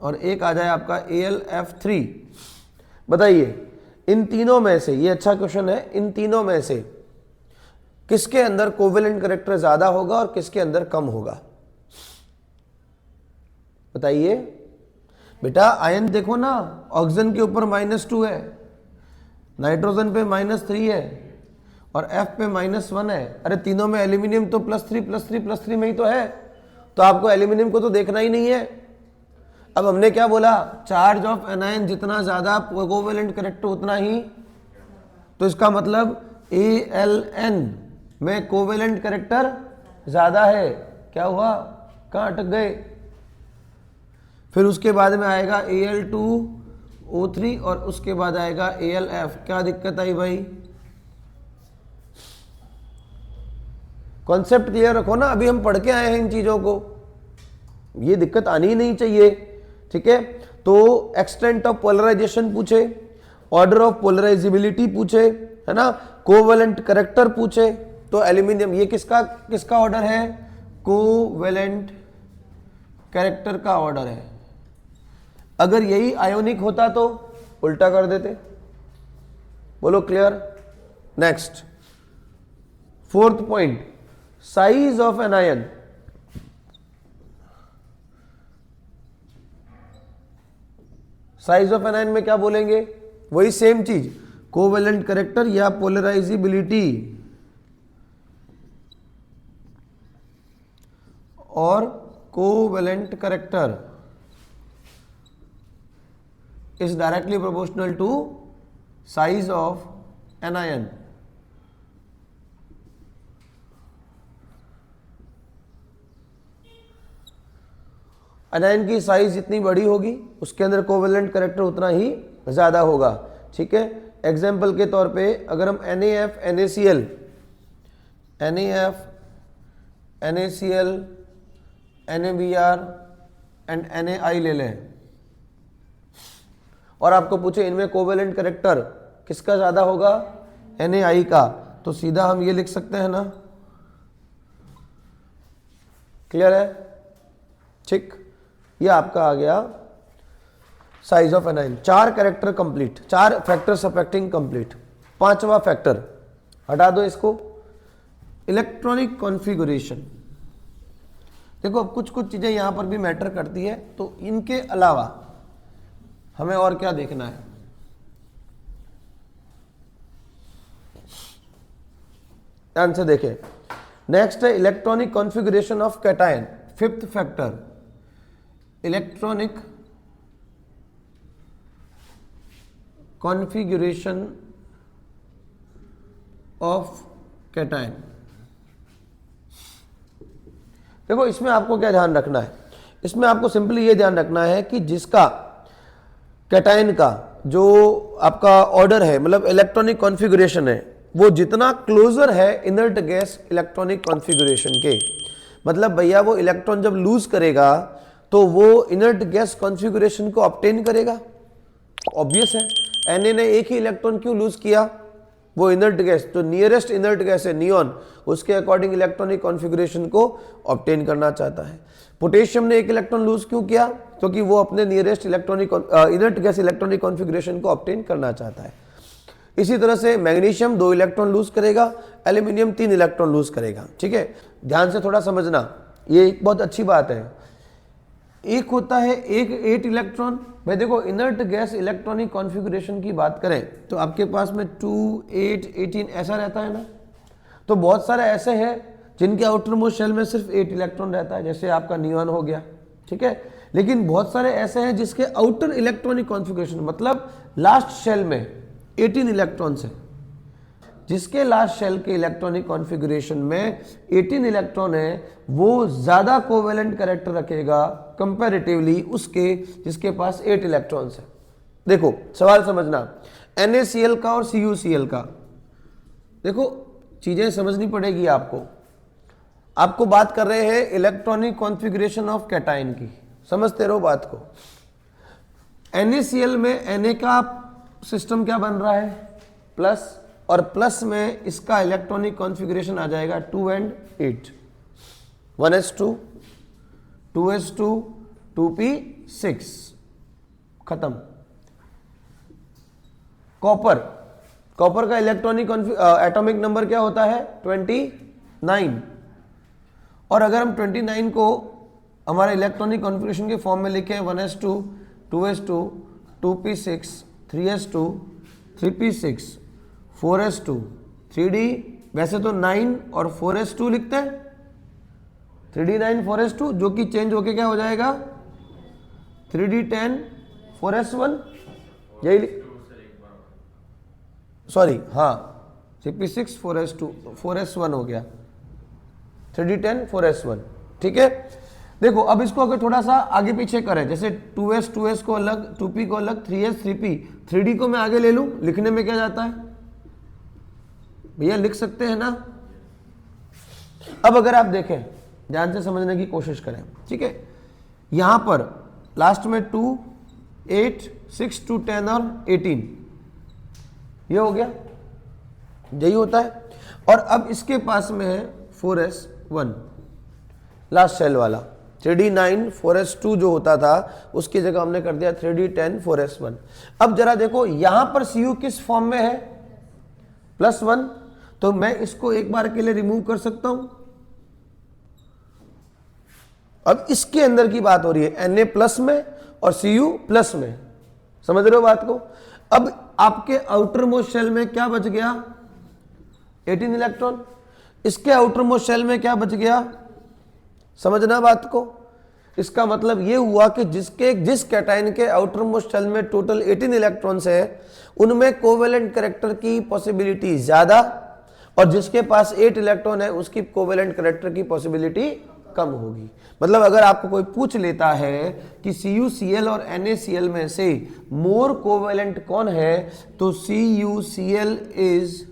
और एक आ जाए आपका AlF3। बताइए इन तीनों में से, ये अच्छा क्वेश्चन है, इन तीनों में से किसके अंदर कोवेलेंट कैरेक्टर ज्यादा होगा और किसके अंदर कम होगा, बताइए। बेटा आयन देखो ना, ऑक्सीजन के ऊपर -2 है, नाइट्रोजन पे -3 है और F पे -1 है। अरे तीनों में एल्यूमिनियम तो +3 में ही तो है, तो आपको एल्यूमिनियम को तो देखना ही नहीं है। अब हमने क्या बोला, चार्ज ऑफ एनायन जितना ज्यादा कोवेलेंट कैरेक्टर उतना ही, तो इसका मतलब Aln में कोवेलेंट कैरेक्टर ज्यादा है। क्या हुआ, कहाँ अटक गए? फिर उसके बाद में आएगा Al2O3 और उसके बाद आएगा AlF। क्या दिक्कत आई भाई? कॉन्सेप्ट क्लियर रखो ना, अभी हम पढ़ के आए हैं इन चीजों को, ये दिक्कत आनी ही नहीं चाहिए, ठीक है। तो एक्सटेंट ऑफ पोलराइजेशन पूछे, ऑर्डर ऑफ पोलराइजिबिलिटी पूछे, है ना, कोवेलेंट कैरेक्टर पूछे, तो एल्यूमिनियम ये किसका ऑर्डर है, कोवेलेंट कैरेक्टर का ऑर्डर है। अगर यही आयोनिक होता तो उल्टा कर देते। बोलो clear. Next, fourth point, size of an ion. Size of an ion में क्या बोलेंगे, वही सेम चीज, कोवेलेंट कैरेक्टर या पोलराइजिबिलिटी और covalent character is directly proportional to size of anion। Anion की साइज जितनी बड़ी होगी उसके अंदर कोवेलेंट कैरेक्टर उतना ही ज्यादा होगा, ठीक है। एग्जाम्पल के तौर पे अगर हम NaF NaCl NaBr and NaI ले लें और आपको पूछे इनमें कोवेलेंट कैरेक्टर किसका ज्यादा होगा, NaI का, तो सीधा हम ये लिख सकते हैं ना। क्लियर है, ठीक। ये आपका आ गया size of anion. 4 character complete, 4 factors affecting complete. 5वां फैक्टर हटा दो इसको, इलेक्ट्रॉनिक कॉन्फ़िगरेशन। देखो अब कुछ चीजें यहां पर भी मैटर करती है, तो इनके अलावा हमें और क्या देखना है? ध्यान से देखें। नेक्स्ट है electronic configuration of cation, fifth factor, electronic configuration of cation. देखो इसमें आपको क्या ध्यान रखना है, इसमें आपको सिंपली ये ध्यान रखना है कि जिसका कैटायन का जो आपका ऑर्डर है, मतलब इलेक्ट्रॉनिक कॉन्फ़िगरेशन है, वो जितना क्लोजर है इनर्ट गैस इलेक्ट्रॉनिक कॉन्फ़िगरेशन के, मतलब भैया वो इलेक्ट्रॉन जब लूज करेगा तो वो इनर्ट गैस कॉन्फ़िगरेशन को ऑब्टेन करेगा। ऑब्वियस है, Na ने एक ही इलेक्ट्रॉन क्यों लूज किया? वो इनर्ट गैस, जो नियरेस्ट इनर्ट गैस है नियॉन, उसके अकॉर्डिंग इलेक्ट्रॉनिक कॉन्फ़िगरेशन को ऑब्टेन करना चाहता है। पोटेशियम ने एक इलेक्ट्रॉन लूज क्यों किया? क्योंकि वो अपने nearest electronic inert gas electronic configuration को ऑब्टेन करना चाहता है। इसी तरह से मैग्नीशियम 2 इलेक्ट्रॉन लूज करेगा, एल्यूमिनियम 3 इलेक्ट्रॉन लूज करेगा। ठीक है, ध्यान से थोड़ा समझना, ये एक बहुत अच्छी बात है। एक होता है एक 8 इलेक्ट्रॉन, भाई देखो इनर्ट गैस इलेक्ट्रॉनिक कॉन्फ़िगरेशन की बात करें तो आपके पास में 2, 8, 18 ऐसा रहता है ना। तो बहुत सारे ऐसे हैं जिनके आउटर मोस्ट शेल में सिर्फ 8 इलेक्ट्रॉन रहता है, जैसे आपका नियॉन हो गया। ठीक है, लेकिन बहुत सारे ऐसे हैं जिसके आउटर इलेक्ट्रॉनिक कॉन्फ़िगरेशन मतलब लास्ट शेल में 18 इलेक्ट्रॉन्स है, जिसके लास्ट शेल के इलेक्ट्रॉनिक कॉन्फ़िगरेशन में 18 इलेक्ट्रॉन है, वो ज्यादा कोवेलेंट कैरेक्टर रखेगा कंपैरेटिवली उसके जिसके पास 8 इलेक्ट्रॉन्स है। देखो सवाल समझना, NaCl का और CuCl का, देखो चीजें समझनी पड़ेगी आपको। आपको बात कर रहे हैं इलेक्ट्रॉनिक कॉन्फ़िगरेशन ऑफ कैटायन की, समझते रहो बात को। NaCl में Na का सिस्टम क्या बन रहा है? प्लस, और प्लस में इसका इलेक्ट्रॉनिक कॉन्फ़िगरेशन आ जाएगा 2 and 8, 1s2, 2s2, 2p6, खत्म। कॉपर, कॉपर का इलेक्ट्रॉनिक एटॉमिक नंबर क्या होता है? 29। और अगर हम 29 को हमारे इलेक्ट्रॉनिक कॉन्फ़िगरेशन के फॉर्म में लिखें 1s2, 2s2, 2p6, 3s2, 3p6, 4s2, 3d, वैसे तो 9 और 4s2 लिखते हैं, 3d 9 4s2, जो कि चेंज होके क्या हो जाएगा 3d 10 4s1, यही सॉरी हाँ 3p6 4s2 4s1 हो गया, 3d 10 4s1। ठीक है, देखो अब इसको अगर थोड़ा सा आगे पीछे करें, जैसे 2s को अलग, 2p को अलग, 3s 3p, 3d को मैं आगे ले लूं, लिखने में क्या जाता है भैया? लिख सकते हैं ना। अब अगर आप देखें, ध्यान से समझने की कोशिश करें, ठीक है, यहां पर लास्ट में 2, 8, 6, 2, 10 और 18, ये हो गया, यही होता है। और अब इसके पास में है 4s1 लास्ट सेल वाला, 3d 9 4s2 जो होता था उसकी जगह हमने कर दिया 3d 10 4s1। अब जरा देखो यहां पर Cu किस फॉर्म में है? +1, तो मैं इसको एक बार के लिए रिमूव कर सकता हूं। अब इसके अंदर की बात हो रही है Na प्लस में और Cu प्लस में, समझ रहे हो बात को? अब आपके आउटर मोस्ट शेल में क्या बच गया? 18 इलेक्ट्रॉन। इसके आउटर मोस्ट शेल में क्या बच गया? समझना बात को। इसका मतलब ये हुआ कि जिस कैटायन के आउटर मोस्ट शेल में टोटल 18 इलेक्ट्रॉन्स है, उनमें कोवेलेंट कैरेक्टर की पॉसिबिलिटी ज्यादा, और जिसके पास 8 इलेक्ट्रॉन है उसकी कोवेलेंट कैरेक्टर की पॉसिबिलिटी कम होगी। मतलब अगर आपको कोई पूछ लेता है कि CuCl और NaCl में से मोर कोवेलेंट कौन है, तो CuCl is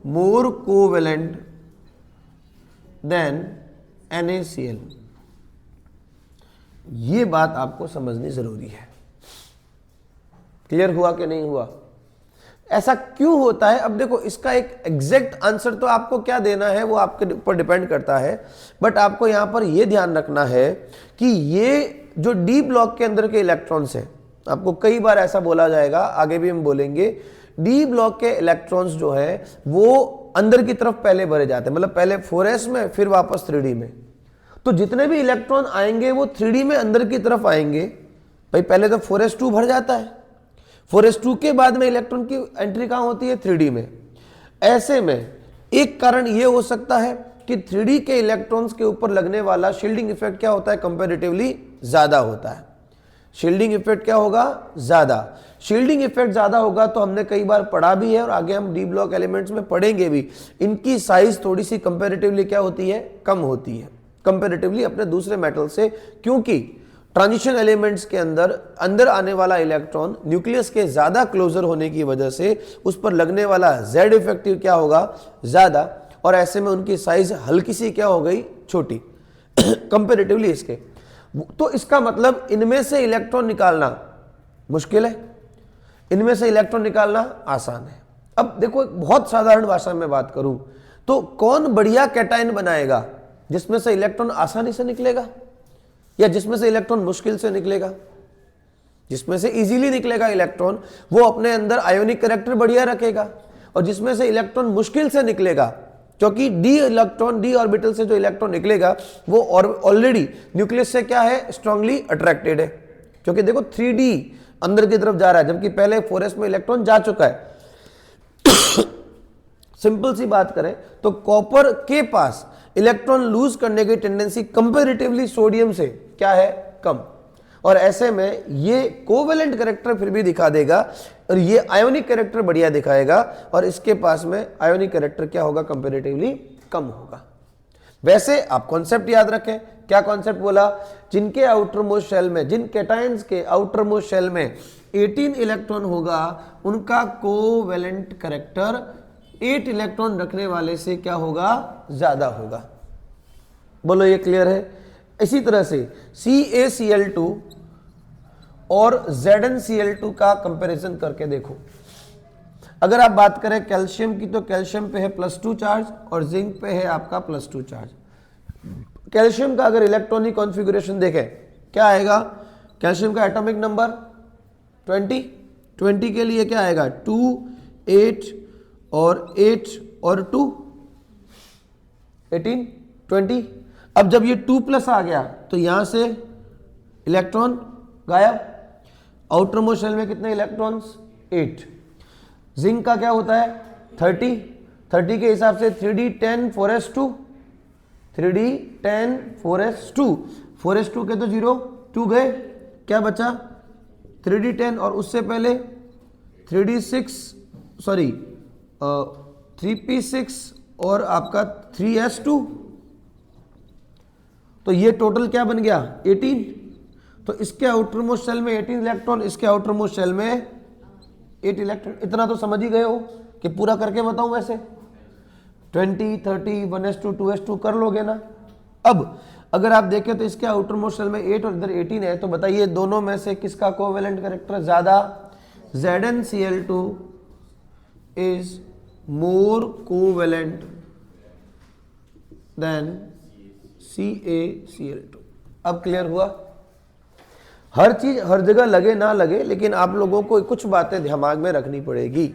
more covalent than NaCl। ये बात आपको समझनी जरूरी है। क्लियर हुआ कि नहीं हुआ? ऐसा क्यों होता है? अब देखो इसका एक एग्जैक्ट आंसर तो आपको क्या देना है वो आपके ऊपर डिपेंड करता है, बट आपको यहां पर यह ध्यान रखना है कि ये जो डी ब्लॉक के अंदर के इलेक्ट्रॉन्स हैं, आपको कई बार ऐसा बोला जाएगा, आगे भी हम बोलेंगे, डी ब्लॉक के इलेक्ट्रॉन्स जो है वो अंदर की तरफ पहले भरे जाते हैं, मतलब पहले 4s में फिर वापस 3d में। तो जितने भी इलेक्ट्रॉन आएंगे वो 3d में अंदर की तरफ आएंगे, भाई पहले तो 4s2 भर जाता है, 4s2 के बाद में इलेक्ट्रॉन की एंट्री कहां होती है 3d में। ऐसे में एक कारण यह हो सकता है कि 3d के इलेक्ट्रॉन्स के ऊपर लगने वाला शील्डिंग इफेक्ट क्या होता है, कंपैरेटिवली ज्यादा होता है। शील्डिंग इफेक्ट क्या होगा, ज्यादा। शील्डिंग इफेक्ट ज्यादा होगा तो हमने कई बार पढ़ा भी है और आगे हम डी ब्लॉक एलिमेंट्स में पढ़ेंगे भी, इनकी साइज थोड़ी सी कंपैरेटिवली क्या होती है, कम होती है कंपैरेटिवली अपने दूसरे मेटल से, क्योंकि ट्रांजिशन एलिमेंट्स के अंदर आने वाला इलेक्ट्रॉन न्यूक्लियस के ज्यादा क्लोजर होने की वजह से उस पर लगने वाला जेड इफेक्टिव क्या होगा, ज्यादा, और ऐसे में उनकी साइज हल्की सी क्या हो गई, छोटी कंपैरेटिवली इसके। तो इसका मतलब इनमें से इलेक्ट्रॉन निकालना मुश्किल है, इनमें से इलेक्ट्रॉन निकालना आसान है। अब देखो एक बहुत साधारण भाषा में बात करूं तो कौन बढ़िया कैटायन बनाएगा, जिसमें से इलेक्ट्रॉन आसानी से निकलेगा या जिसमें से इलेक्ट्रॉन मुश्किल से निकलेगा? जिसमें से इजीली निकलेगा इलेक्ट्रॉन वो अपने अंदर आयोनिक कैरेक्टर बढ़िया रखेगा, और जिसमें से इलेक्ट्रॉन मुश्किल से निकलेगा, क्योंकि डी ऑर्बिटल से जो इलेक्ट्रॉन निकलेगा वो ऑलरेडी न्यूक्लियस से क्या है, स्ट्रांगली अट्रैक्टेड है, क्योंकि देखो 3d अंदर की तरफ जा रहा है जबकि पहले 4s में इलेक्ट्रॉन जा चुका है। सिंपल सी बात करें तो कॉपर के पास इलेक्ट्रॉन लूज करने की टेंडेंसी कंपैरेटिवली सोडियम से क्या है, कम, और ऐसे में ये कोवेलेंट कैरेक्टर फिर भी दिखा देगा और ये आयोनिक कैरेक्टर बढ़िया दिखाएगा, और इसके पास में आयोनिक कैरेक्टर क्या होगा, कंपैरेटिवली कम होगा। वैसे आप कॉन्सेप्ट याद रखें, क्या कॉन्सेप्ट बोला, जिनके आउटर मोस्ट शेल में, जिन कैटायंस के आउटर मोस्ट शेल में 18 इलेक्ट्रॉन होगा उनका कोवेलेंट कैरेक्टर 8 इलेक्ट्रॉन रखने वाले से क्या होगा, ज्यादा होगा। बोलो ये क्लियर है? इसी तरह से CaCl2 और ZnCl2 का कंपैरिजन करके देखो। अगर आप बात करें कैल्शियम की तो कैल्शियम पे है +2 चार्ज और जिंक पे है आपका +2 चार्ज। कैल्शियम का अगर इलेक्ट्रॉनिक कॉन्फ़िगरेशन देखें क्या आएगा, कैल्शियम का एटॉमिक नंबर 20 के लिए क्या आएगा, 2 8 और 8 और 2 18 20। अब जब ये 2+ आ गया तो यहां से इलेक्ट्रॉन गायब। आउटर मोस्ट शेल में कितने इलेक्ट्रॉन्स, 8। जिंक का क्या होता है 30 के हिसाब से 3d 10 4s2, 3d 10 4s2, 4s2 के तो 0 2 गए, क्या बचा 3d 10 और उससे पहले 3d 6 सॉरी 3p6 और आपका 3s2, तो ये टोटल क्या बन गया 18। तो इसके आउटर मोस्ट शेल में 18 इलेक्ट्रॉन, इसके आउटर मोस्ट शेल में 8 इलेक्ट्रॉन। इतना तो समझ ही गए हो कि पूरा करके बताऊं, वैसे 20 30 1s2 2s2 कर लोगे ना। अब अगर आप देखें तो इसके आउटर मोस्ट शेल में 8 और इधर 18 है, तो बताइए दोनों में से किसका कोवेलेंट कैरेक्टर ज्यादा, ZnCl2 is more covalent then CaCl2। अब क्लियर हुआ? हर चीज हर जगह लगे ना लगे, लेकिन आप लोगों को कुछ बातें दिमाग में रखनी पड़ेगी।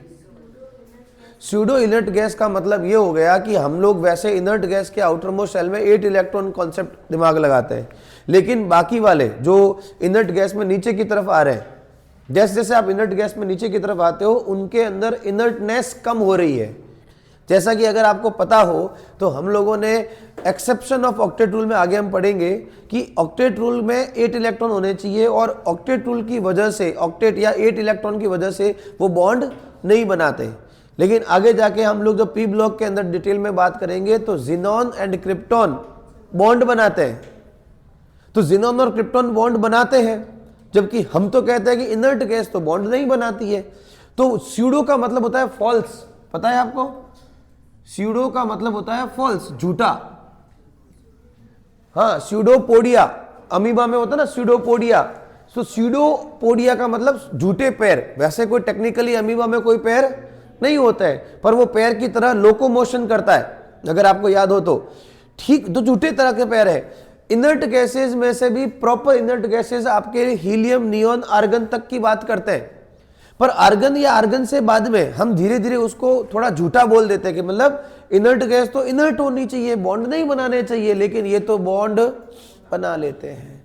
स्यूडो इनर्ट गैस का मतलब ये हो गया कि हम लोग वैसे इनर्ट गैस के आउटर मोस्ट शेल में 8 इलेक्ट्रॉन कॉन्सेप्ट दिमाग लगाते हैं, लेकिन बाकी वाले जो इनर्ट गैस में नीचे की तरफ आ रहे हैं, जैसे जैसे आप इनर्ट गैस में नीचे की तरफ आते हो उनके अंदर इनर्टनेस कम हो रही है। जैसा कि अगर आपको पता हो तो हम लोगों ने एक्सेप्शन ऑफ ऑक्टेट रूल में आगे हम पढ़ेंगे कि ऑक्टेट रूल में 8 इलेक्ट्रॉन होने चाहिए, और ऑक्टेट रूल की वजह से, ऑक्टेट या 8 इलेक्ट्रॉन की वजह से वो बॉन्ड नहीं बनाते। लेकिन आगे जाके हम लोग जब पी ब्लॉक के अंदर डिटेल में बात करेंगे तो जिनॉन एंड क्रिप्टॉन बॉन्ड बनाते हैं। तो जिनॉन और क्रिप्टॉन बॉन्ड बनाते हैं, जबकि हम तो कहते हैं कि इनर्ट गैस तो बॉन्ड नहीं बनाती है। तो स्यूडो का मतलब होता है फॉल्स, पता है आपको? स्यूडो का मतलब होता है फॉल्स, झूठा। हाँ, स्यूडोपोडिया अमीबा में होता है ना स्यूडोपोडिया, तो स्यूडोपोडिया का मतलब झूठे पैर। वैसे कोई टेक्निकली अमीबा में कोई पैर नहीं होता है, पर वो पैर की तरह लोकोमोशन करता है, अगर आपको याद हो तो। ठीक, तो झूठे तरह के पैर है। इनर्ट गैसेज में से भी प्रॉपर इनर्ट गैसेज आपके हीलियम, नियॉन, आर्गन तक की बात करते हैं, पर आर्गन या आर्गन से बाद में हम धीरे धीरे उसको थोड़ा झूठा बोल देते हैं कि मतलब इनर्ट गैस तो इनर्ट होनी चाहिए, बॉन्ड नहीं बनाने चाहिए, लेकिन ये तो बॉन्ड बना लेते हैं।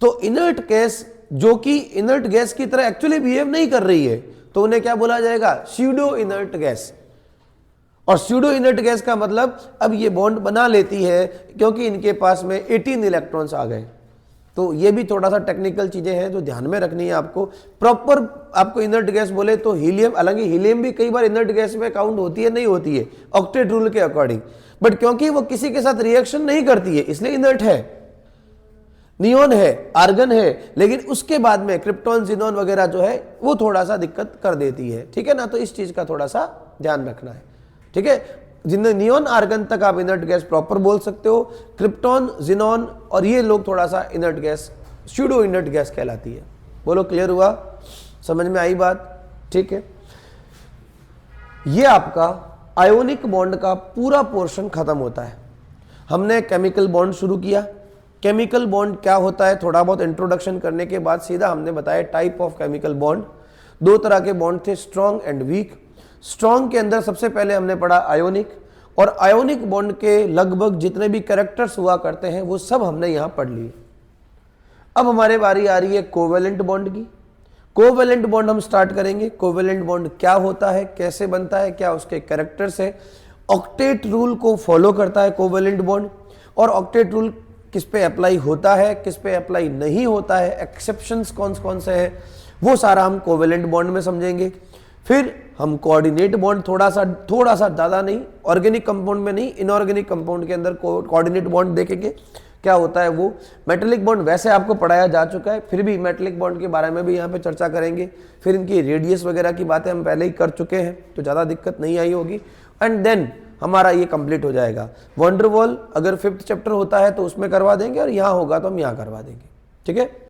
तो इनर्ट गैस जो कि इनर्ट गैस की तरह एक्चुअली बिहेव नहीं कर रही है, तो उन्हें क्या बोला जाएगा? Pseudo inert gas. और स्यूडो इनर्ट गैस का मतलब अब ये बॉन्ड बना लेती है क्योंकि इनके पास में 18 इलेक्ट्रॉन्स आ गए। तो ये भी थोड़ा सा टेक्निकल चीजें हैं जो ध्यान में रखनी है आपको। प्रॉपर आपको इनर्ट गैस बोले तो हीलियम, हालांकि हीलियम भी कई बार इनर्ट गैस में काउंट होती है, नहीं होती है ऑक्टेट रूल के अकॉर्डिंग, बट क्योंकि वो किसी के साथ रिएक्शन नहीं करती है इसलिए इनर्ट है। नियोन है, आर्गन है, लेकिन उसके बाद में क्रिप्टॉन, जिनॉन वगैरह जो है वो थोड़ा सा दिक्कत कर देती है, ठीक है ना। तो इस चीज का थोड़ा सा ध्यान रखना है, ठीक है। जिन नियोन आर्गन तक आप इनर्ट गैस प्रॉपर बोल सकते हो, क्रिप्टॉन, जिनॉन और ये लोग थोड़ा सा inert gas, pseudo inert gas कहलाती है। बोलो क्लियर हुआ, समझ में आई बात? ठीक है, ये आपका आयोनिक बॉन्ड का पूरा पोर्शन खत्म होता है। हमने केमिकल बॉन्ड शुरू किया। केमिकल बॉन्ड क्या होता है थोड़ा बहुत इंट्रोडक्शन करने के बाद सीधा हमने बताया टाइप ऑफ केमिकल बॉन्ड। दो तरह के बॉन्ड थे, स्ट्रॉन्ग एंड वीक। स्ट्रॉन्ग के अंदर सबसे पहले हमने पढ़ा आयोनिक, और आयोनिक बॉन्ड के लगभग जितने भी कैरेक्टर्स हुआ करते हैं वो सब हमने यहां पढ़ लिए। अब हमारे बारी आ रही है कोवेलेंट बॉन्ड की। कोवेलेंट बॉन्ड हम स्टार्ट करेंगे। कोवेलेंट बॉन्ड क्या होता है, कैसे बनता है, क्या उसके कैरेक्टर्स है। ऑक्टेट रूल को फॉलो करता है कोवेलेंट बॉन्ड, और ऑक्टेट रूल किस पे अप्लाई होता है, किस पे अप्लाई नहीं होता है, एक्सेप्शंस कौन कौन से हैं, वो सारा हम कोवेलेंट बॉन्ड में समझेंगे। फिर हम कोऑर्डिनेट बॉन्ड थोड़ा सा ज़्यादा नहीं, ऑर्गेनिक कंपाउंड में नहीं, इनऑर्गेनिक कंपाउंड के अंदर कोऑर्डिनेट बॉन्ड देखेंगे क्या होता है वो। मेटेलिक बॉन्ड वैसे आपको पढ़ाया जा चुका है, फिर भी मेटेलिक बॉन्ड के बारे में भी यहाँ पे चर्चा करेंगे। फिर इनकी रेडियस वगैरह की बातें हम पहले ही कर चुके हैं तो ज़्यादा दिक्कत नहीं आई होगी। एंड देन हमारा ये कंप्लीट हो जाएगा। वंडरवॉल अगर 5th चैप्टर होता है तो उसमें करवा देंगे, और यहाँ होगा तो हम यहाँ करवा देंगे, ठीक है।